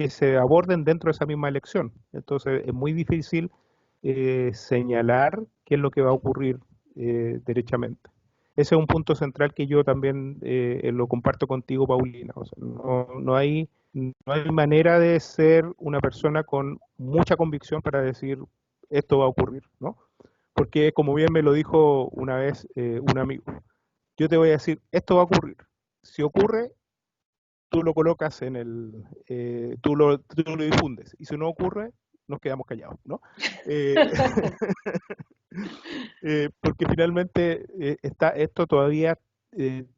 se aborden dentro de esa misma elección. Entonces es muy difícil señalar qué es lo que va a ocurrir derechamente. Ese es un punto central que yo también lo comparto contigo, Paulina. O sea, no hay manera de ser una persona con mucha convicción para decir esto va a ocurrir, ¿no? Porque como bien me lo dijo una vez un amigo, yo te voy a decir, esto va a ocurrir. Si ocurre, tú lo colocas tú lo difundes. Y si no ocurre, nos quedamos callados, ¿no? Eh, porque finalmente esto todavía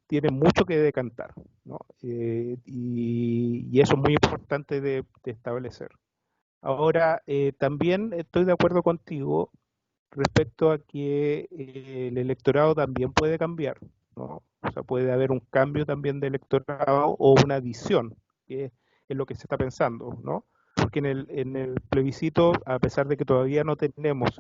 tiene mucho que decantar, ¿no? Y eso es muy importante de establecer. Ahora, también estoy de acuerdo contigo respecto a que el electorado también puede cambiar, ¿no? O sea, puede haber un cambio también de electorado o una adición, que es lo que se está pensando, ¿no? Porque en el plebiscito, a pesar de que todavía no tenemos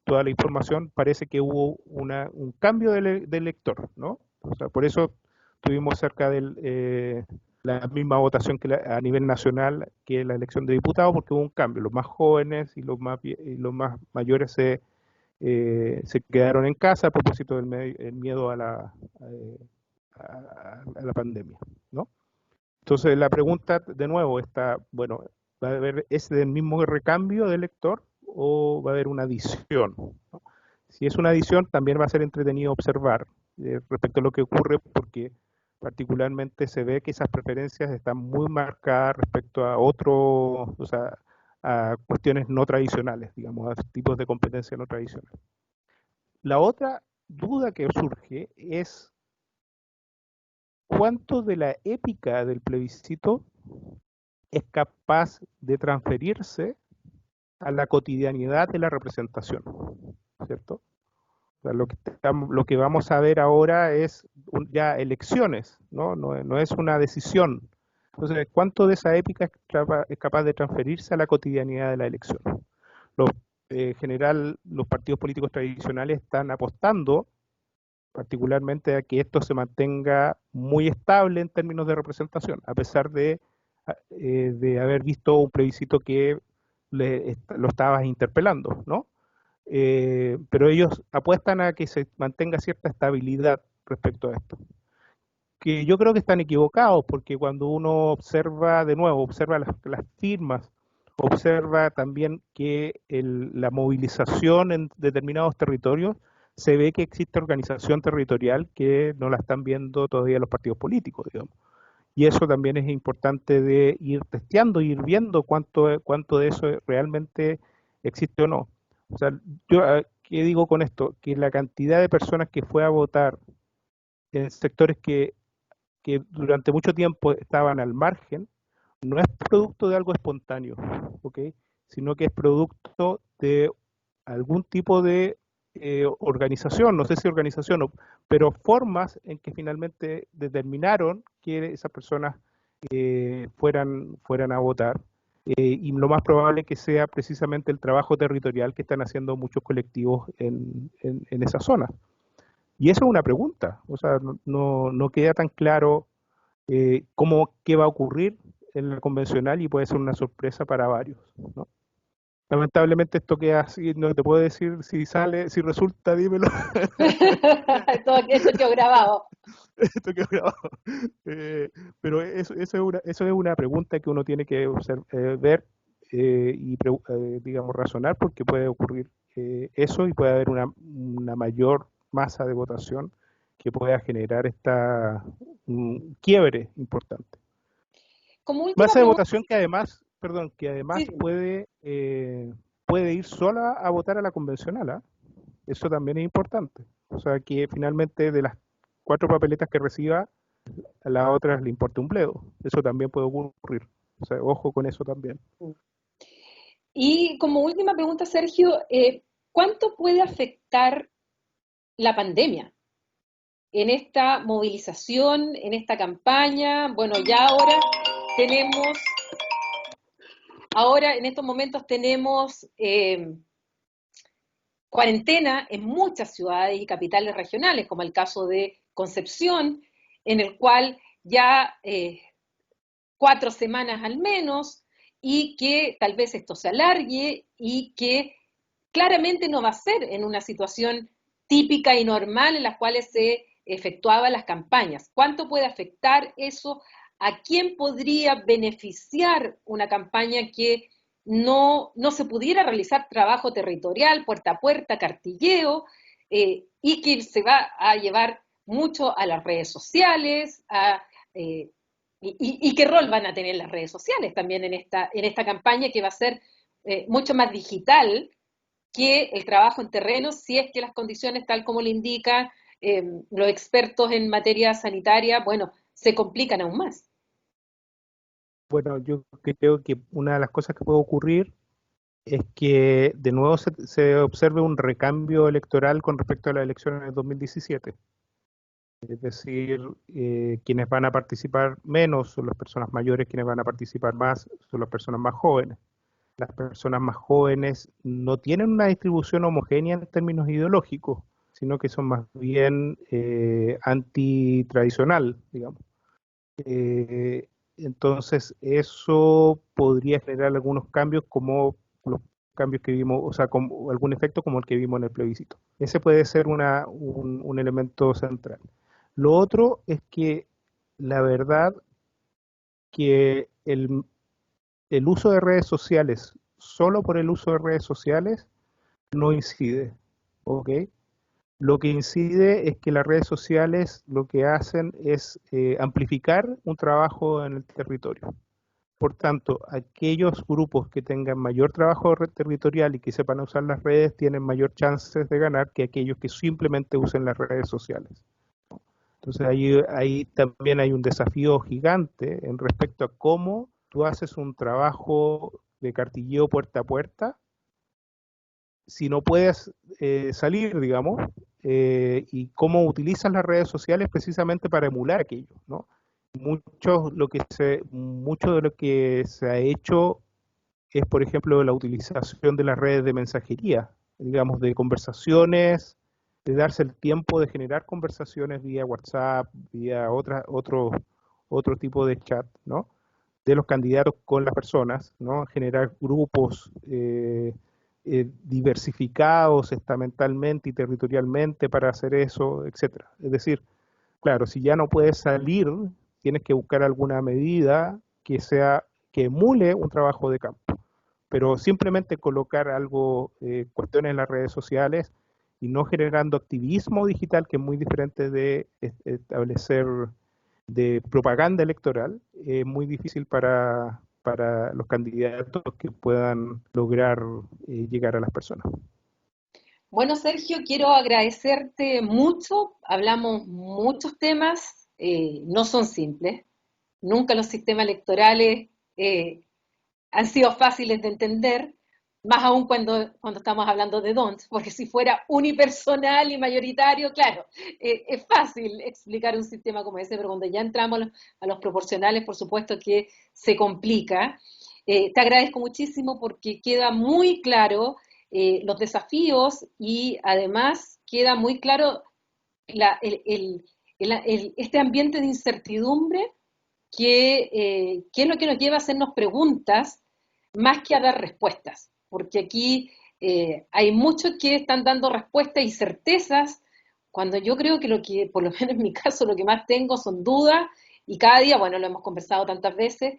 toda la información, parece que hubo un cambio de elector, ¿no? O sea, por eso tuvimos cerca de la misma votación a nivel nacional que la elección de diputados, porque hubo un cambio. Los más jóvenes y los más mayores se quedaron en casa a propósito del miedo a la pandemia, ¿no? Entonces la pregunta de nuevo está, bueno, ¿va a haber ese del mismo recambio de elector o va a haber una adición, ¿no? Si es una adición, también va a ser entretenido observar respecto a lo que ocurre, porque particularmente se ve que esas preferencias están muy marcadas respecto a otros, o sea, a cuestiones no tradicionales, digamos, a tipos de competencia no tradicionales. La otra duda que surge es cuánto de la épica del plebiscito es capaz de transferirse a la cotidianidad de la representación, ¿cierto? O sea, lo que vamos a ver ahora es ya elecciones, ¿no? No es una decisión. Entonces, ¿cuánto de esa épica es capaz de transferirse a la cotidianidad de la elección? Los, en general, los partidos políticos tradicionales están apostando particularmente a que esto se mantenga muy estable en términos de representación, a pesar de haber visto un plebiscito que lo estabas interpelando, ¿no? Pero ellos apuestan a que se mantenga cierta estabilidad respecto a esto. Que yo creo que están equivocados, porque cuando uno observa, de nuevo, observa las firmas, observa también que la movilización en determinados territorios, se ve que existe organización territorial que no la están viendo todavía los partidos políticos, digamos. Y eso también es importante de ir testeando, ir viendo cuánto de eso realmente existe o no. O sea, yo, ¿qué digo con esto? Que la cantidad de personas que fue a votar en sectores que durante mucho tiempo estaban al margen, no es producto de algo espontáneo, ¿ok? Sino que es producto de algún tipo de organización, no sé si organización, pero formas en que finalmente determinaron que esas personas fueran a votar. Y lo más probable es que sea precisamente el trabajo territorial que están haciendo muchos colectivos en esa zona. Y eso es una pregunta, o sea, no queda tan claro qué va a ocurrir en la convencional y puede ser una sorpresa para varios, ¿no? Lamentablemente esto queda así, no te puedo decir si sale, si resulta, dímelo. Esto quedó grabado. Esto quedó grabado. Pero eso es una pregunta que uno tiene que ver y, digamos, razonar, porque puede ocurrir eso y puede haber una mayor masa de votación que pueda generar un quiebre importante. Como última Masa de pregunta, votación que además, perdón, que además sí, puede ir sola a votar a la convencional, ¿ah? Eso también es importante. O sea, que finalmente de las 4 papeletas que reciba, a las otras le importa un bledo. Eso también puede ocurrir. O sea, ojo con eso también. y como última pregunta, Sergio, ¿cuánto puede afectar la pandemia en esta movilización, en esta campaña? Bueno, ya tenemos, ahora en estos momentos tenemos cuarentena en muchas ciudades y capitales regionales, como el caso de Concepción, en el cual ya 4 semanas al menos, y que tal vez esto se alargue y que claramente no va a ser en una situación típica y normal en las cuales se efectuaban las campañas. ¿Cuánto puede afectar eso? ¿A quién podría beneficiar una campaña que no se pudiera realizar trabajo territorial, puerta a puerta, cartilleo, y que se va a llevar mucho a las redes sociales, y qué rol van a tener las redes sociales también en esta campaña que va a ser mucho más digital que el trabajo en terreno, si es que las condiciones, tal como le indican los expertos en materia sanitaria, bueno, se complican aún más. Bueno, yo creo que una de las cosas que puede ocurrir es que de nuevo se observe un recambio electoral con respecto a las elecciones de 2017. Es decir, quienes van a participar menos son las personas mayores, quienes van a participar más son las personas más jóvenes. Las personas más jóvenes no tienen una distribución homogénea en términos ideológicos, sino que son más bien antitradicional, digamos. Entonces, eso podría generar algunos cambios como los cambios que vimos, o sea, como algún efecto como el que vimos en el plebiscito. Ese puede ser un elemento central. Lo otro es que la verdad que el uso de redes sociales, solo por el uso de redes sociales, no incide, ¿ok? Lo que incide es que las redes sociales lo que hacen es amplificar un trabajo en el territorio. Por tanto, aquellos grupos que tengan mayor trabajo territorial y que sepan usar las redes tienen mayor chances de ganar que aquellos que simplemente usen las redes sociales. Entonces ahí también hay un desafío gigante en respecto a cómo tú haces un trabajo de cartilleo puerta a puerta si no puedes salir, digamos, y cómo utilizas las redes sociales precisamente para emular aquello, ¿no? Mucho de lo que se ha hecho es, por ejemplo, la utilización de las redes de mensajería, digamos, de conversaciones, de darse el tiempo de generar conversaciones vía WhatsApp, vía otro tipo de chat, ¿no? De los candidatos con las personas, ¿no? Generar grupos diversificados estamentalmente y territorialmente para hacer eso, etcétera. Es decir, claro, si ya no puedes salir, tienes que buscar alguna medida que emule un trabajo de campo. Pero simplemente colocar cuestiones en las redes sociales y no generando activismo digital, que es muy diferente de establecer de propaganda electoral, es muy difícil para los candidatos que puedan lograr llegar a las personas. Bueno, Sergio, quiero agradecerte mucho. Hablamos muchos temas, no son simples. Nunca los sistemas electorales han sido fáciles de entender, más aún cuando estamos hablando de DONT, porque si fuera unipersonal y mayoritario, claro, es fácil explicar un sistema como ese, pero cuando ya entramos a los proporcionales, por supuesto que se complica. Te agradezco muchísimo porque queda muy claro los desafíos y además queda muy claro la, este ambiente de incertidumbre que es lo que nos lleva a hacernos preguntas más que a dar respuestas, porque aquí hay muchos que están dando respuestas y certezas, cuando yo creo que por lo menos en mi caso, lo que más tengo son dudas, y cada día, bueno, lo hemos conversado tantas veces,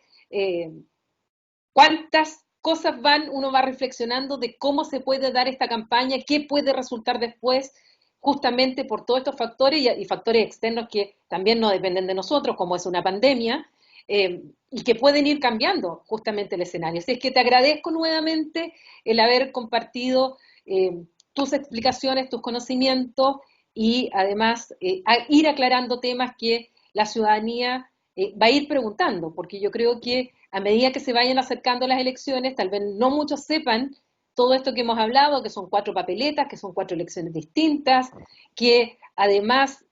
cuántas cosas uno va reflexionando de cómo se puede dar esta campaña, qué puede resultar después, justamente por todos estos factores y factores externos que también no dependen de nosotros, como es una pandemia, y que pueden ir cambiando justamente el escenario. Así es que te agradezco nuevamente el haber compartido tus explicaciones, tus conocimientos y además ir aclarando temas que la ciudadanía va a ir preguntando, porque yo creo que a medida que se vayan acercando las elecciones, tal vez no muchos sepan todo esto que hemos hablado, que son 4 papeletas, que son 4 elecciones distintas, que además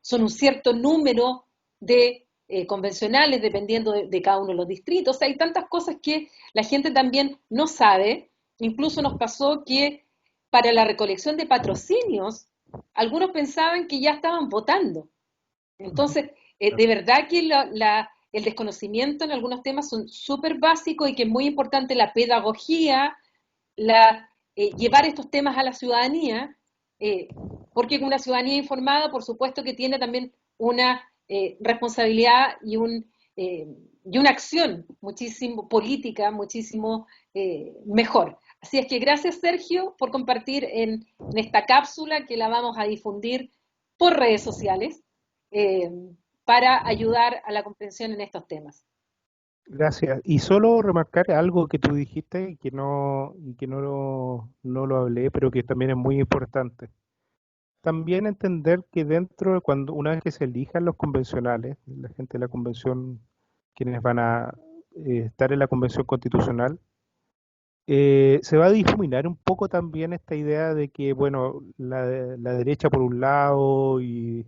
son un cierto número de convencionales dependiendo de cada uno de los distritos. O sea, hay tantas cosas que la gente también no sabe. Incluso nos pasó que para la recolección de patrocinios, algunos pensaban que ya estaban votando. Entonces, de verdad que el desconocimiento en algunos temas son súper básicos y que es muy importante la pedagogía, llevar estos temas a la ciudadanía, eh, porque una ciudadanía informada, por supuesto que tiene también una responsabilidad y una acción muchísimo política, muchísimo mejor. Así es que gracias, Sergio, por compartir en esta cápsula que la vamos a difundir por redes sociales eh, para ayudar a la comprensión en estos temas. Gracias. Y solo remarcar algo que tú dijiste y que no lo hablé, pero que también es muy importante. También entender que una vez que se elijan los convencionales, la gente de la convención, quienes van a estar en la convención constitucional, se va a difuminar un poco también esta idea de que, bueno, la derecha por un lado y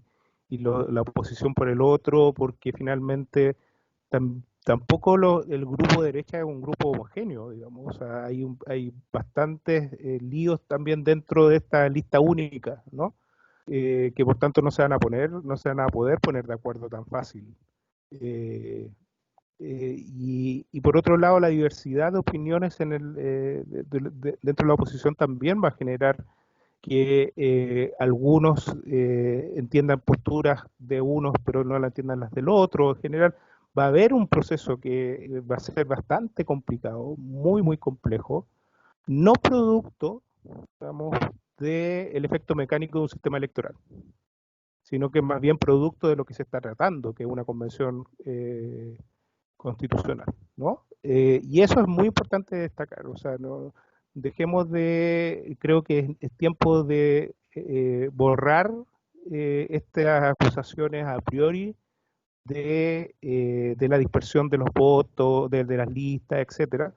la oposición por el otro, porque finalmente tampoco el grupo de derecha es un grupo homogéneo, digamos. O sea, hay bastantes líos también dentro de esta lista única, ¿no? Que por tanto no se van a poder poner de acuerdo tan fácil. Eh, y por otro lado, la diversidad de opiniones dentro de la oposición también va a generar que algunos entiendan posturas de unos, pero no la entiendan las del otro. En general, va a haber un proceso que va a ser bastante complicado, muy, muy complejo, no producto, digamos, del efecto mecánico de un sistema electoral, sino que más bien producto de lo que se está tratando, que es una convención constitucional, ¿no? Y eso es muy importante destacar, o sea, no creo que es tiempo de borrar estas acusaciones a priori de la dispersión de los votos, de las listas, etcétera,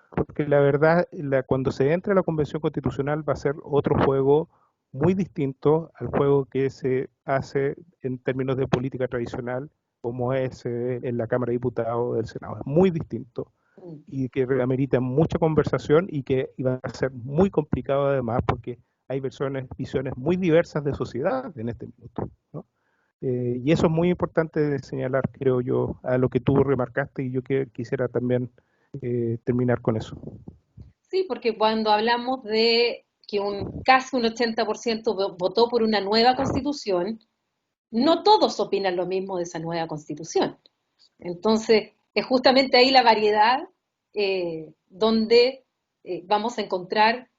porque la verdad, cuando se entre a la Convención Constitucional va a ser otro juego muy distinto al juego que se hace en términos de política tradicional, como es en la Cámara de Diputados o del Senado. Es muy distinto y que amerita mucha conversación y que va a ser muy complicado además porque hay visiones muy diversas de sociedad en este minuto, ¿no? Y eso es muy importante de señalar, creo yo, a lo que tú remarcaste y yo quisiera también terminar con eso. Sí, porque cuando hablamos de que casi un 80% votó por una nueva constitución, no todos opinan lo mismo de esa nueva constitución. Entonces, es justamente ahí la variedad donde vamos a encontrar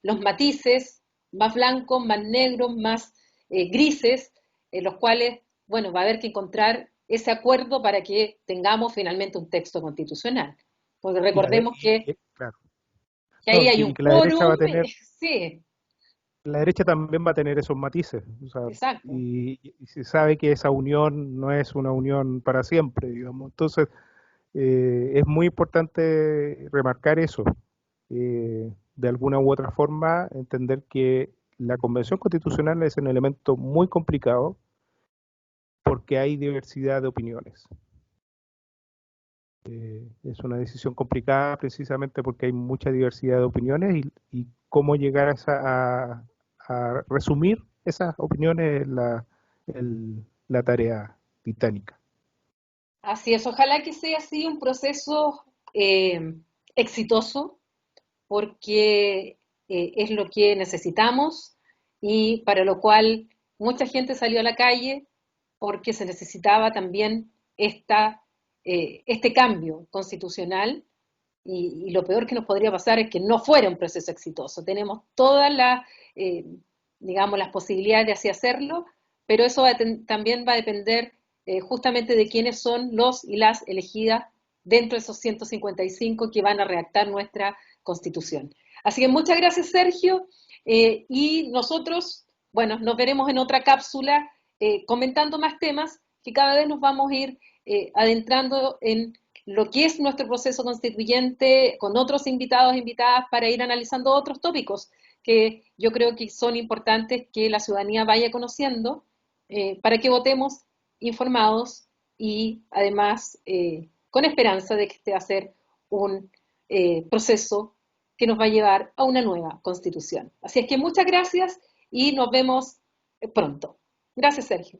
los matices más blancos, más negros, más grises, en los cuales, bueno, va a haber que encontrar ese acuerdo para que tengamos finalmente un texto constitucional. Porque recordemos Claro, que ahí no, hay y un que la derecha va quórum, a tener, sí, la derecha también va a tener esos matices, o sea, exacto. y se sabe que esa unión no es una unión para siempre, digamos. Entonces, es muy importante remarcar eso. De alguna u otra forma, entender que la Convención Constitucional es un elemento muy complicado porque hay diversidad de opiniones. Es una decisión complicada precisamente porque hay mucha diversidad de opiniones y cómo llegar a resumir esas opiniones es la tarea titánica. Así es, ojalá que sea así un proceso exitoso, porque es lo que necesitamos y para lo cual mucha gente salió a la calle porque se necesitaba también este cambio constitucional y lo peor que nos podría pasar es que no fuera un proceso exitoso. Tenemos todas eh, digamos, las posibilidades de así hacerlo, pero eso también va a depender justamente de quiénes son los y las elegidas dentro de esos 155 que van a redactar nuestra constitución. Así que muchas gracias, Sergio, y nosotros, bueno, nos veremos en otra cápsula comentando más temas que cada vez nos vamos a ir adentrando en lo que es nuestro proceso constituyente con otros invitados e invitadas para ir analizando otros tópicos que yo creo que son importantes que la ciudadanía vaya conociendo para que votemos informados y además con esperanza de que este va a ser un proceso que nos va a llevar a una nueva constitución. Así es que muchas gracias y nos vemos pronto. Gracias, Sergio.